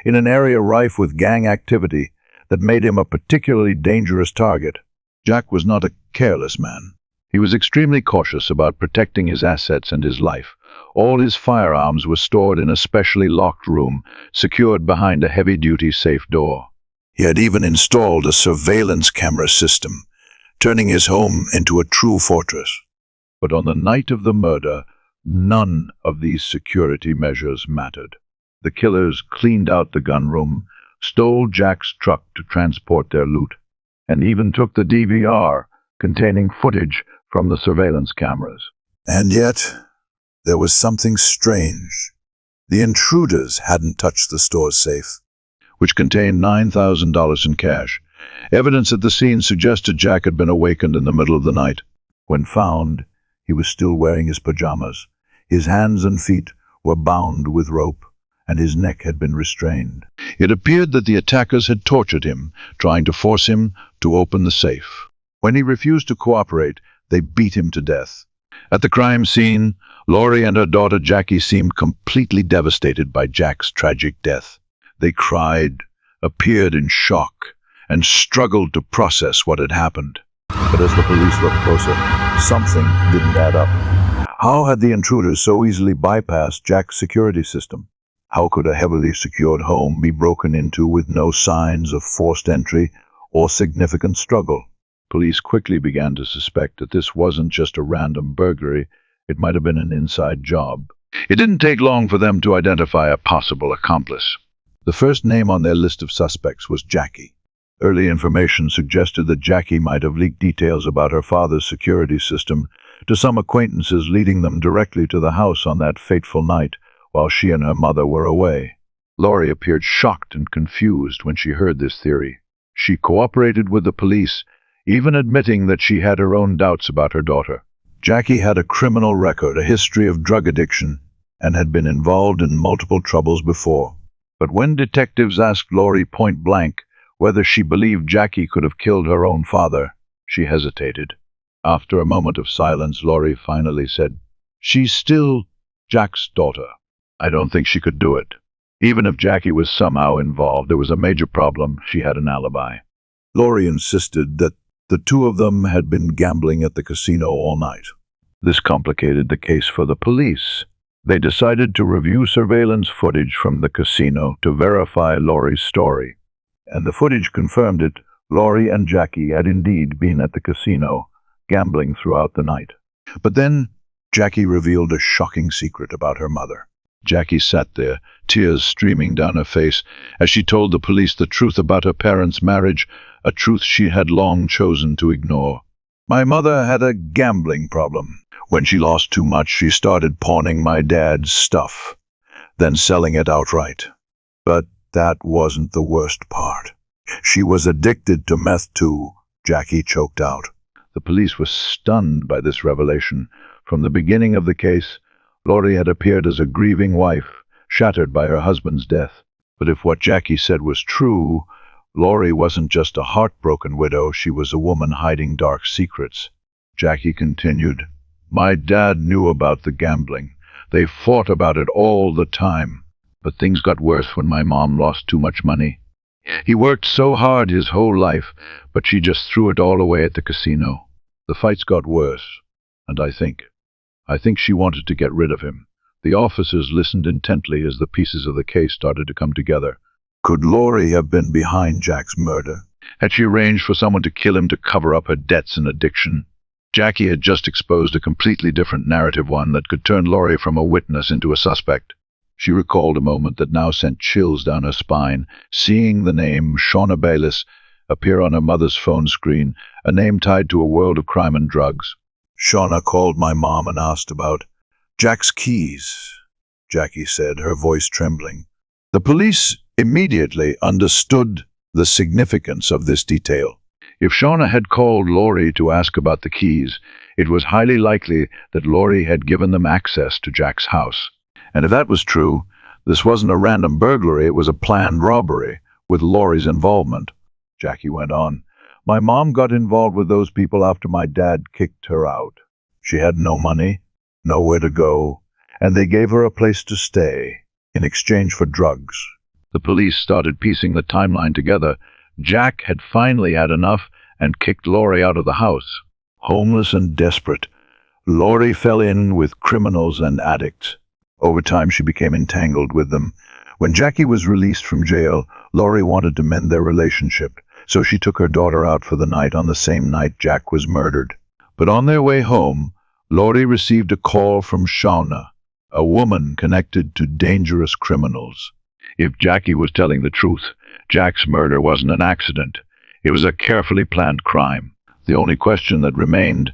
In an area rife with gang activity that made him a particularly dangerous target, Jack was not a careless man. He was extremely cautious about protecting his assets and his life. All his firearms were stored in a specially locked room, secured behind a heavy-duty safe door. He had even installed a surveillance camera system, turning his home into a true fortress. But on the night of the murder, none of these security measures mattered. The killers cleaned out the gunroom, stole Jack's truck to transport their loot, and even took the DVR containing footage from the surveillance cameras. And yet, there was something strange. The intruders hadn't touched the store's safe, which contained $9,000 in cash. Evidence at the scene suggested Jack had been awakened in the middle of the night. When found, he was still wearing his pajamas. His hands and feet were bound with rope, and his neck had been restrained. It appeared that the attackers had tortured him, trying to force him to open the safe. When he refused to cooperate, they beat him to death. At the crime scene, Laurie and her daughter Jackie seemed completely devastated by Jack's tragic death. They cried, appeared in shock, and struggled to process what had happened. But as the police looked closer, something didn't add up. How had the intruders so easily bypassed Jack's security system? How could a heavily secured home be broken into with no signs of forced entry or significant struggle? Police quickly began to suspect that this wasn't just a random burglary. It might have been an inside job. It didn't take long for them to identify a possible accomplice. The first name on their list of suspects was Jackie. Early information suggested that Jackie might have leaked details about her father's security system to some acquaintances, leading them directly to the house on that fateful night while she and her mother were away. Laurie appeared shocked and confused when she heard this theory. She cooperated with the police, even admitting that she had her own doubts about her daughter. Jackie had a criminal record, a history of drug addiction, and had been involved in multiple troubles before. But when detectives asked Laurie point-blank whether she believed Jackie could have killed her own father, she hesitated. After a moment of silence, Laurie finally said, "She's still Jack's daughter. I don't think she could do it. Even if Jackie was somehow involved, there was a major problem. She had an alibi." Laurie insisted that the two of them had been gambling at the casino all night. This complicated the case for the police. They decided to review surveillance footage from the casino to verify Laurie's story. And the footage confirmed it. Laurie and Jackie had indeed been at the casino, gambling throughout the night. But then Jackie revealed a shocking secret about her mother. Jackie sat there, tears streaming down her face, as she told the police the truth about her parents' marriage, a truth she had long chosen to ignore. My mother had a gambling problem. When she lost too much, she started pawning my dad's stuff, then selling it outright. But that wasn't the worst part. She was addicted to meth too, Jackie choked out. The police were stunned by this revelation. From the beginning of the case, Laurie had appeared as a grieving wife, shattered by her husband's death. But if what Jackie said was true, Laurie wasn't just a heartbroken widow, she was a woman hiding dark secrets. Jackie continued, "My dad knew about the gambling. They fought about it all the time. But things got worse when my mom lost too much money. He worked so hard his whole life, but she just threw it all away at the casino. The fights got worse, and I think she wanted to get rid of him." The officers listened intently as the pieces of the case started to come together. Could Laurie have been behind Jack's murder? Had she arranged for someone to kill him to cover up her debts and addiction? Jackie had just exposed a completely different narrative, one that could turn Laurie from a witness into a suspect. She recalled a moment that now sent chills down her spine, seeing the name Shauna Bayliss appear on her mother's phone screen, a name tied to a world of crime and drugs. "Shauna called my mom and asked about Jack's keys," Jackie said, her voice trembling. The police immediately understood the significance of this detail. If Shauna had called Laurie to ask about the keys, it was highly likely that Laurie had given them access to Jack's house. And if that was true, this wasn't a random burglary, it was a planned robbery with Laurie's involvement. Jackie went on, "My mom got involved with those people after my dad kicked her out. She had no money, nowhere to go, and they gave her a place to stay in exchange for drugs." The police started piecing the timeline together. Jack had finally had enough and kicked Laurie out of the house. Homeless and desperate, Laurie fell in with criminals and addicts. Over time, she became entangled with them. When Jackie was released from jail, Laurie wanted to mend their relationship, so she took her daughter out for the night on the same night Jack was murdered. But on their way home, Laurie received a call from Shauna, a woman connected to dangerous criminals. If Jackie was telling the truth, Jack's murder wasn't an accident. It was a carefully planned crime. The only question that remained,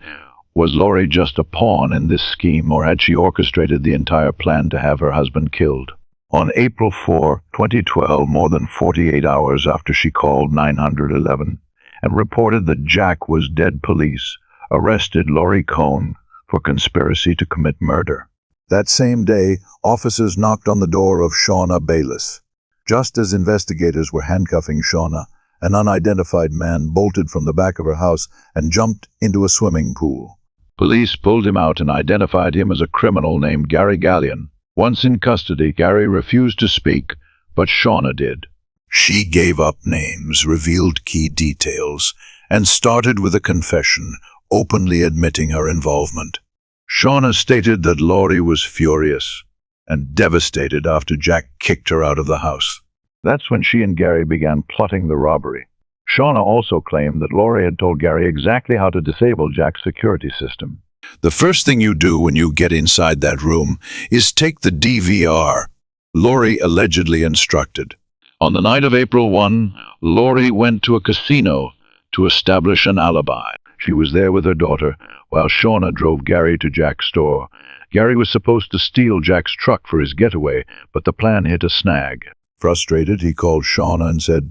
was Laurie just a pawn in this scheme, or had she orchestrated the entire plan to have her husband killed? On April 4, 2012, more than 48 hours after she called 911 and reported that Jack was dead, police arrested Laurie Cohn for conspiracy to commit murder. That same day, officers knocked on the door of Shauna Bayliss. Just as investigators were handcuffing Shauna, an unidentified man bolted from the back of her house and jumped into a swimming pool. Police pulled him out and identified him as a criminal named Gary Gallion. Once in custody, Gary refused to speak, but Shauna did. She gave up names, revealed key details, and started with a confession, openly admitting her involvement. Shauna stated that Laurie was furious and devastated after Jack kicked her out of the house. That's when she and Gary began plotting the robbery. Shauna also claimed that Laurie had told Gary exactly how to disable Jack's security system. "The first thing you do when you get inside that room is take the DVR," Laurie allegedly instructed. On the night of April 1, Laurie went to a casino to establish an alibi. She was there with her daughter, while Shauna drove Gary to Jack's store. Gary was supposed to steal Jack's truck for his getaway, but the plan hit a snag. Frustrated, he called Shauna and said,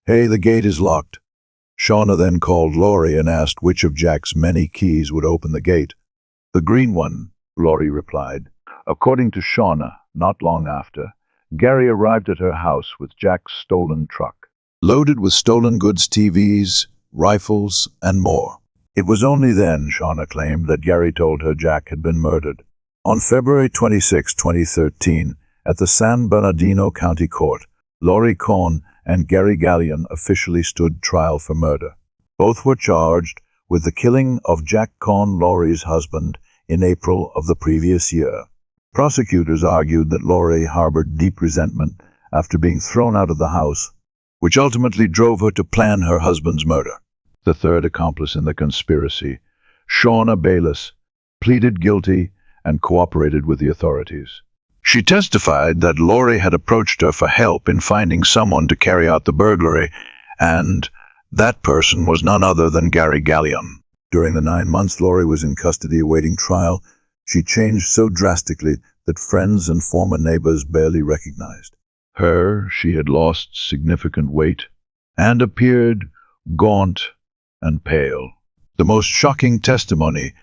"Hey, the gate is locked." Shauna then called Laurie and asked which of Jack's many keys would open the gate. "The green one," Laurie replied. According to Shauna, not long after, Gary arrived at her house with Jack's stolen truck, loaded with stolen goods, TVs, rifles, and more. It was only then, Shauna claimed, that Gary told her Jack had been murdered. On February 26, 2013, at the San Bernardino County Court, Laurie Cohn and Gary Gallion officially stood trial for murder. Both were charged with the killing of Jack Cohn, Laurie's husband, in April of the previous year. Prosecutors argued that Laurie harbored deep resentment after being thrown out of the house, which ultimately drove her to plan her husband's murder. The third accomplice in the conspiracy, Shauna Bayliss, pleaded guilty and cooperated with the authorities. She testified that Laurie had approached her for help in finding someone to carry out the burglary, and that person was none other than Gary Gallion. During the 9 months Laurie was in custody awaiting trial, she changed so drastically that friends and former neighbors barely recognized her. She had lost significant weight and appeared gaunt and pale. The most shocking testimony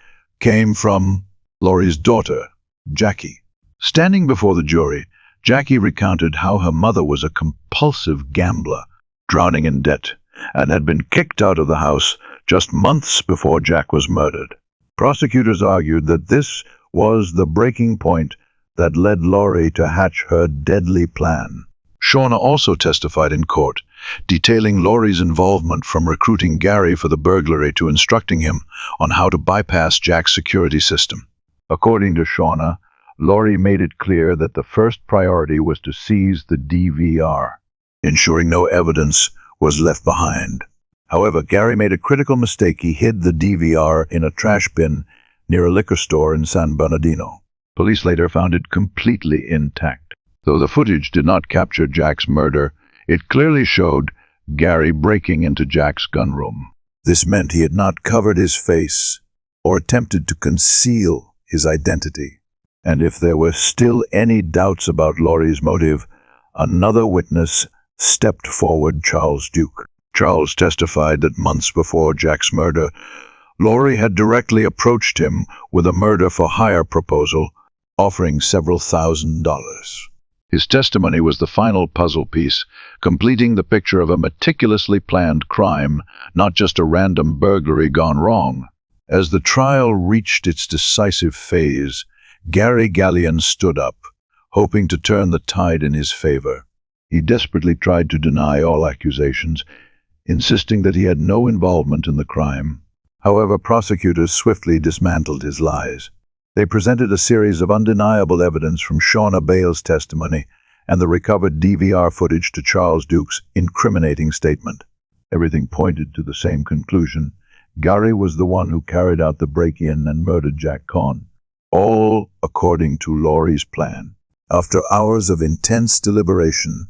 came from Laurie's daughter, Jackie. Standing before the jury, Jackie recounted how her mother was a compulsive gambler, drowning in debt, and had been kicked out of the house just months before Jack was murdered. Prosecutors argued that this was the breaking point that led Laurie to hatch her deadly plan. Shauna also testified in court, detailing Laurie's involvement from recruiting Gary for the burglary to instructing him on how to bypass Jack's security system. According to Shauna, Laurie made it clear that the first priority was to seize the DVR, ensuring no evidence was left behind. However, Gary made a critical mistake. He hid the DVR in a trash bin near a liquor store in San Bernardino. Police later found it completely intact. Though the footage did not capture Jack's murder, it clearly showed Gary breaking into Jack's gunroom. This meant he had not covered his face or attempted to conceal his identity. And if there were still any doubts about Laurie's motive, another witness stepped forward, Charles Duke. Charles testified that months before Jack's murder, Laurie had directly approached him with a murder-for-hire proposal, offering several $1,000s. His testimony was the final puzzle piece, completing the picture of a meticulously planned crime, not just a random burglary gone wrong. As the trial reached its decisive phase, Gary Gallion stood up, hoping to turn the tide in his favor. He desperately tried to deny all accusations, insisting that he had no involvement in the crime. However, prosecutors swiftly dismantled his lies. They presented a series of undeniable evidence from Shauna Bale's testimony and the recovered DVR footage to Charles Duke's incriminating statement. Everything pointed to the same conclusion. Gary was the one who carried out the break-in and murdered Jack Cohn, all according to Laurie's plan. After hours of intense deliberation,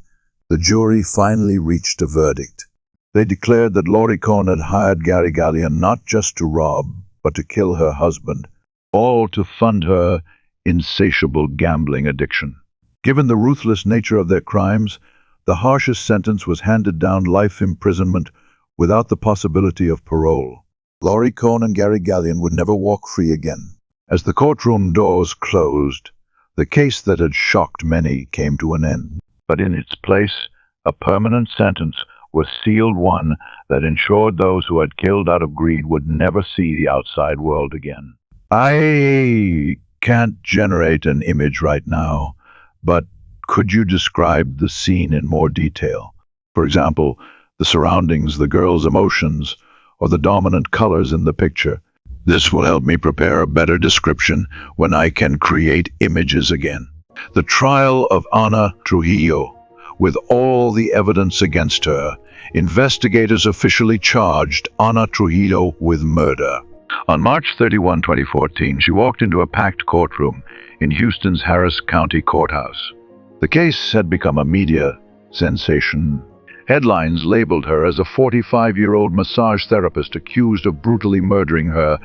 the jury finally reached a verdict. They declared that Laurie Cohn had hired Gary Gallion not just to rob, but to kill her husband, all to fund her insatiable gambling addiction. Given the ruthless nature of their crimes, the harshest sentence was handed down: life imprisonment without the possibility of parole. Laurie Cohn and Gary Gallion would never walk free again. As the courtroom doors closed, the case that had shocked many came to an end. But in its place, a permanent sentence was sealed, one that ensured those who had killed out of greed would never see the outside world again. I can't generate an image right now, but could you describe the scene in more detail? For example, the surroundings, the girl's emotions, or the dominant colors in the picture. This will help me prepare a better description when I can create images again. The trial of Ana Trujillo. With all the evidence against her, investigators officially charged Ana Trujillo with murder. On March 31, 2014, she walked into a packed courtroom in Houston's Harris County Courthouse. The case had become a media sensation. Headlines labeled her as a 45-year-old massage therapist accused of brutally murdering her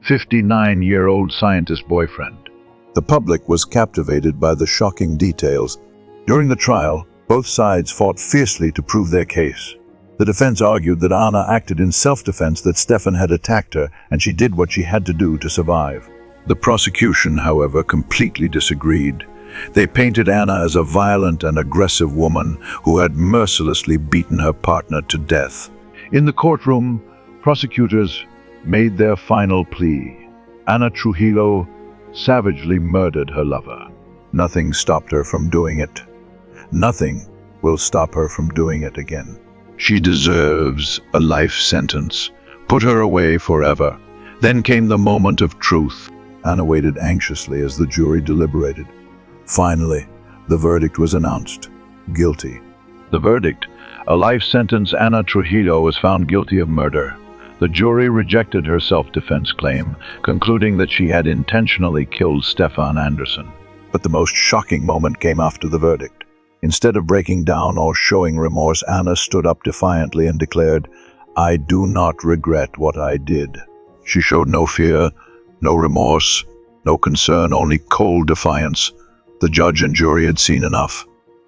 59-year-old scientist boyfriend. The public was captivated by the shocking details. During the trial, both sides fought fiercely to prove their case. The defense argued that Ana acted in self-defense, that Stefan had attacked her, and she did what she had to do to survive. The prosecution, however, completely disagreed. They painted Ana as a violent and aggressive woman who had mercilessly beaten her partner to death. In the courtroom, prosecutors made their final plea. Ana Trujillo savagely murdered her lover. Nothing stopped her from doing it. Nothing will stop her from doing it again. She deserves a life sentence. Put her away forever. Then came the moment of truth. Ana waited anxiously as the jury deliberated. Finally, the verdict was announced. Guilty. The verdict: a life sentence. Ana Trujillo was found guilty of murder. The jury rejected her self-defense claim, concluding that she had intentionally killed Stefan Anderson. But the most shocking moment came after the verdict. Instead of breaking down or showing remorse, Ana stood up defiantly and declared, "I do not regret what I did." She showed no fear, no remorse, no concern, only cold defiance. The judge and jury had seen enough.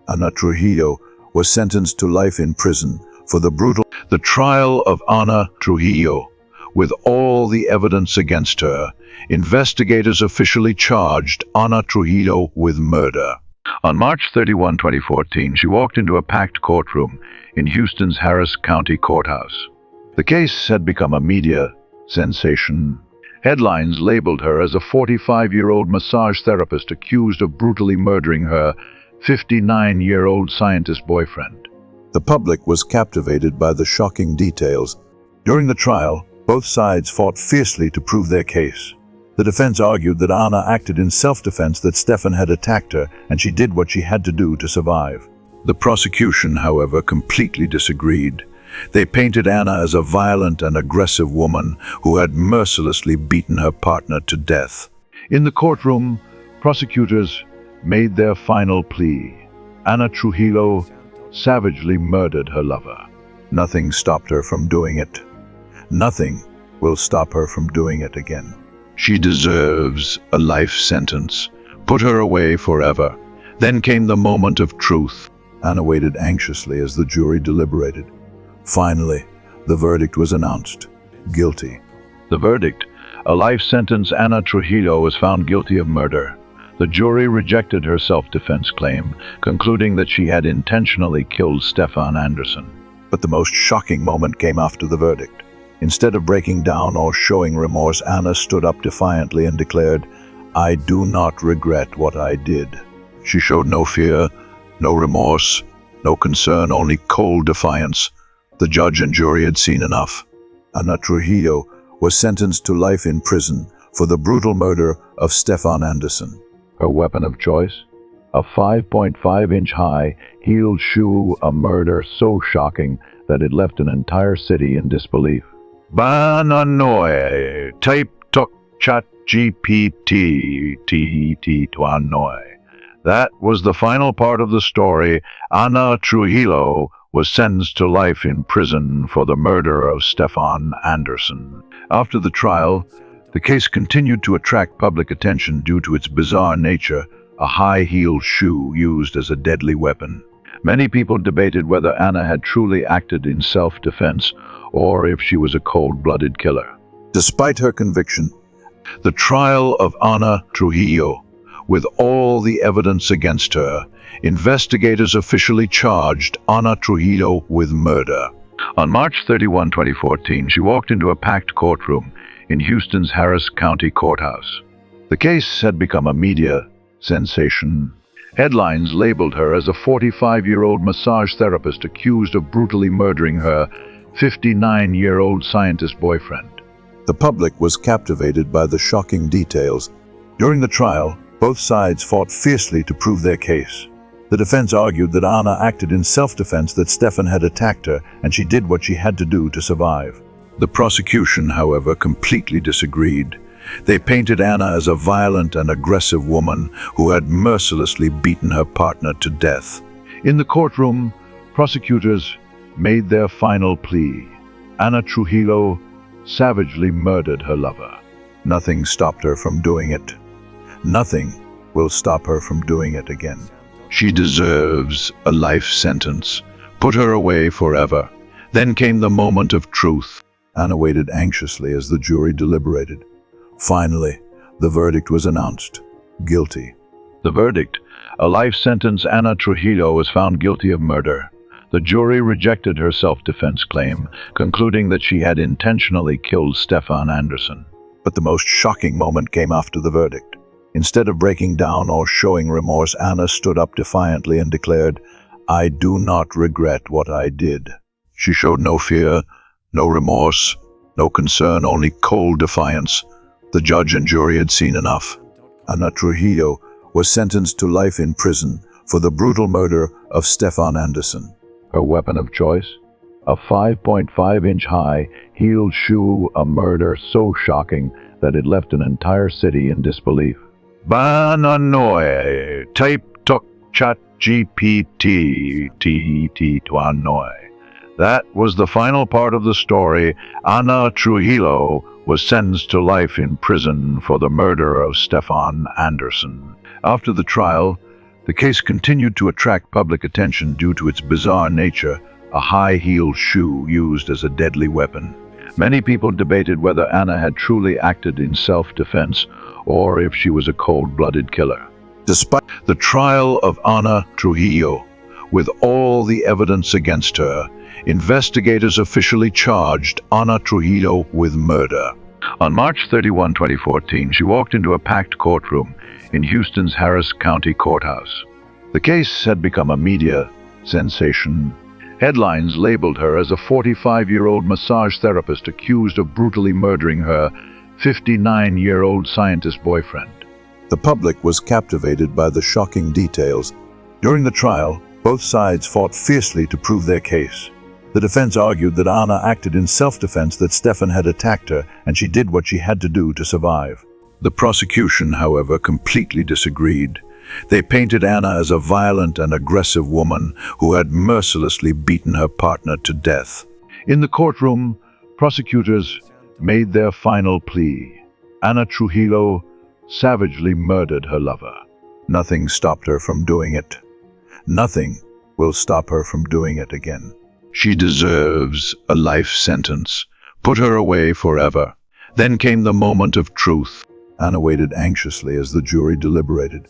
Ana Trujillo was sentenced to life in prison for the trial of Ana Trujillo. With all the evidence against her, investigators officially charged Ana Trujillo with murder. On March 31, 2014, she walked into a packed courtroom in Houston's Harris County Courthouse. The case had become a media sensation. Headlines labeled her as a 45-year-old massage therapist accused of brutally murdering her 59-year-old scientist boyfriend. The public was captivated by the shocking details. During the trial, both sides fought fiercely to prove their case. The defense argued that Ana acted in self-defense, that Stefan had attacked her, and she did what she had to do to survive. The prosecution, however, completely disagreed. They painted Ana as a violent and aggressive woman who had mercilessly beaten her partner to death. In the courtroom, prosecutors made their final plea. Ana Trujillo savagely murdered her lover. Nothing stopped her from doing it. Nothing will stop her from doing it again. She deserves a life sentence. Put her away forever. Then came the moment of truth. Ana waited anxiously as the jury deliberated. Finally, the verdict was announced. Guilty. The verdict: a life sentence. Ana Trujillo was found guilty of murder. The jury rejected her self-defense claim, concluding that she had intentionally killed Stefan Anderson. But the most shocking moment came after the verdict. Instead of breaking down or showing remorse, Ana stood up defiantly and declared, "I do not regret what I did." She showed no fear, no remorse, no concern, only cold defiance. The judge and jury had seen enough. Ana Trujillo was sentenced to life in prison for the brutal murder of Stefan Anderson. Her weapon of choice? A 5.5-inch high, heeled shoe, a murder so shocking that it left an entire city in disbelief. Bananoy, type tok chat GPT, tuanoy. That was the final part of the story. Ana Trujillo was sentenced to life in prison for the murder of Stefan Anderson. After the trial, the case continued to attract public attention due to its bizarre nature, a high-heeled shoe used as a deadly weapon. Many people debated whether Ana had truly acted in self-defense or if she was a cold-blooded killer. Despite her conviction, the trial of Ana Trujillo, with all the evidence against her, investigators officially charged Ana Trujillo with murder. On March 31, 2014, she walked into a packed courtroom in Houston's Harris County Courthouse. The case had become a media sensation. Headlines labeled her as a 45-year-old massage therapist accused of brutally murdering her 59-year-old scientist boyfriend. The public was captivated by the shocking details. During the trial, both sides fought fiercely to prove their case. The defense argued that Ana acted in self-defense, that Stefan had attacked her, and she did what she had to do to survive. The prosecution, however, completely disagreed. They painted Ana as a violent and aggressive woman who had mercilessly beaten her partner to death. In the courtroom, prosecutors made their final plea. Ana Trujillo savagely murdered her lover. Nothing stopped her from doing it. Nothing will stop her from doing it again. She deserves a life sentence. Put her away forever. Then came the moment of truth. Ana waited anxiously as the jury deliberated. Finally, the verdict was announced. Guilty. The verdict: a life sentence. Ana Trujillo was found guilty of murder. The jury rejected her self-defense claim, concluding that she had intentionally killed Stefan Anderson. But the most shocking moment came after the verdict. Instead of breaking down or showing remorse, Ana stood up defiantly and declared, "I do not regret what I did." She showed no fear, no remorse, no concern, only cold defiance. The judge and jury had seen enough. Ana Trujillo was sentenced to life in prison for the brutal murder of Stefan Anderson. Her weapon of choice? A 5.5-inch high, heeled shoe, a murder so shocking that it left an entire city in disbelief. Bananoy, type tok chat GPT, tuanoy. That was the final part of the story. Ana Trujillo was sentenced to life in prison for the murder of Stefan Anderson. After the trial, the case continued to attract public attention due to its bizarre nature, a high-heeled shoe used as a deadly weapon. Many people debated whether Anna had truly acted in self-defense or if she was a cold-blooded killer. Despite the trial of Ana Trujillo, with all the evidence against her, investigators officially charged Ana Trujillo with murder. On March 31, 2014, she walked into a packed courtroom in Houston's Harris County Courthouse. The case had become a media sensation. Headlines labeled her as a 45-year-old massage therapist accused of brutally murdering her 59-year-old scientist boyfriend. The public was captivated by the shocking details. During the trial, both sides fought fiercely to prove their case. The defense argued that Anna acted in self-defense, that Stefan had attacked her, and she did what she had to do to survive. The prosecution, however, completely disagreed. They painted Anna as a violent and aggressive woman who had mercilessly beaten her partner to death. In the courtroom, prosecutors made their final plea. Ana Trujillo savagely murdered her lover. Nothing stopped her from doing it. Nothing will stop her from doing it again. She deserves a life sentence. Put her away forever. Then came the moment of truth. Anna waited anxiously as the jury deliberated.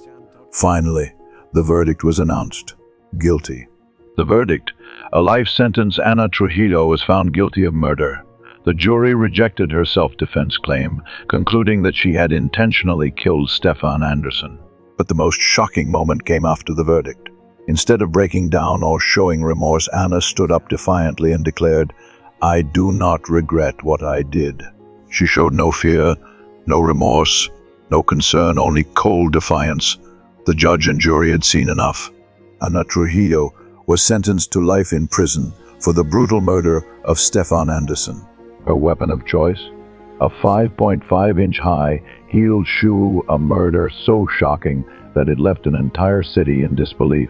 Finally, the verdict was announced. Guilty. The verdict: a life sentence. Ana Trujillo was found guilty of murder. The jury rejected her self-defense claim, concluding that she had intentionally killed Stefan Anderson. But the most shocking moment came after the verdict. Instead of breaking down or showing remorse, Anna stood up defiantly and declared, "I do not regret what I did." She showed no fear, no remorse, no concern, only cold defiance. The judge and jury had seen enough. Ana Trujillo was sentenced to life in prison for the brutal murder of Stefan Anderson. Her weapon of choice? A 5.5-inch high, heeled shoe, a murder so shocking that it left an entire city in disbelief.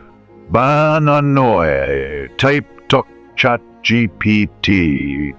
Bananoy, type tok chat GPT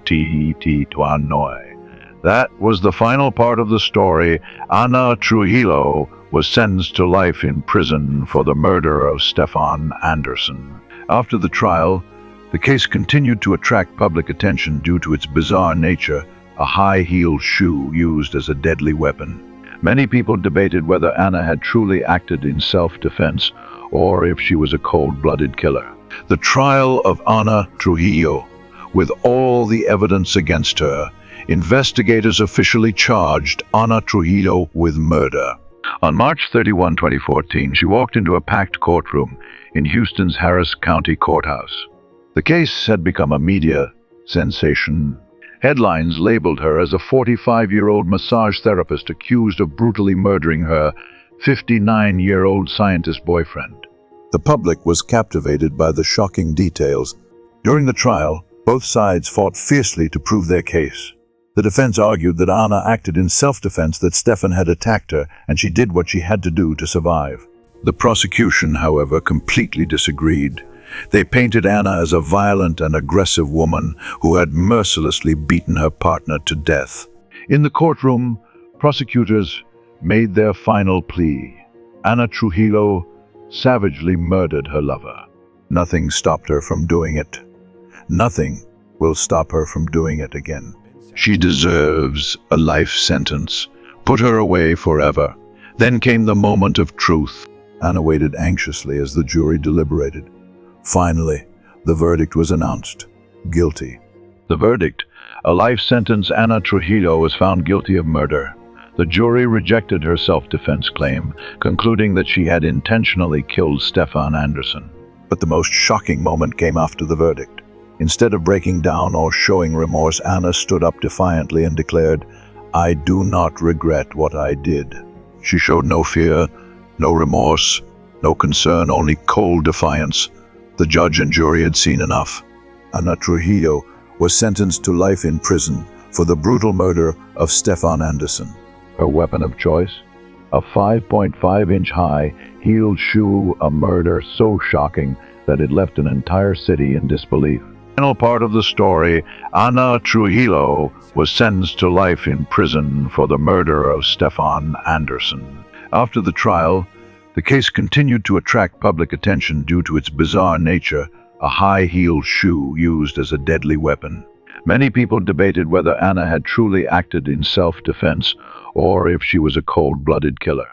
tuanoy. That was the final part of the story. Ana Trujillo was sentenced to life in prison for the murder of Stefan Anderson. After the trial, the case continued to attract public attention due to its bizarre nature, a high-heeled shoe used as a deadly weapon. Many people debated whether Anna had truly acted in self-defense or if she was a cold-blooded killer. The trial of Ana Trujillo, with all the evidence against her, investigators officially charged Ana Trujillo with murder. On March 31, 2014, she walked into a packed courtroom in Houston's Harris County Courthouse. The case had become a media sensation. Headlines labeled her as a 45-year-old massage therapist accused of brutally murdering her 59-year-old scientist boyfriend. The public was captivated by the shocking details. During the trial, both sides fought fiercely to prove their case. The defense argued that Anna acted in self-defense, that Stefan had attacked her, and she did what she had to do to survive. The prosecution, however, completely disagreed. They painted Anna as a violent and aggressive woman who had mercilessly beaten her partner to death. In the courtroom, prosecutors made their final plea. Ana Trujillo savagely murdered her lover. Nothing stopped her from doing it. Nothing will stop her from doing it again. She deserves a life sentence. Put her away forever. Then came the moment of truth. Anna waited anxiously as the jury deliberated. Finally, the verdict was announced. Guilty. The verdict: a life sentence. Ana Trujillo was found guilty of murder. The jury rejected her self-defense claim, concluding that she had intentionally killed Stefan Anderson. But the most shocking moment came after the verdict. Instead of breaking down or showing remorse, Anna stood up defiantly and declared, "I do not regret what I did." She showed no fear, no remorse, no concern, only cold defiance. The judge and jury had seen enough. Ana Trujillo was sentenced to life in prison for the brutal murder of Stefan Anderson. Her weapon of choice? A 5.5-inch high, heeled shoe, a murder so shocking that it left an entire city in disbelief. Final part of the story, Ana Trujillo was sentenced to life in prison for the murder of Stefan Anderson. After the trial, the case continued to attract public attention due to its bizarre nature, a high-heeled shoe used as a deadly weapon. Many people debated whether Anna had truly acted in self-defense or if she was a cold-blooded killer.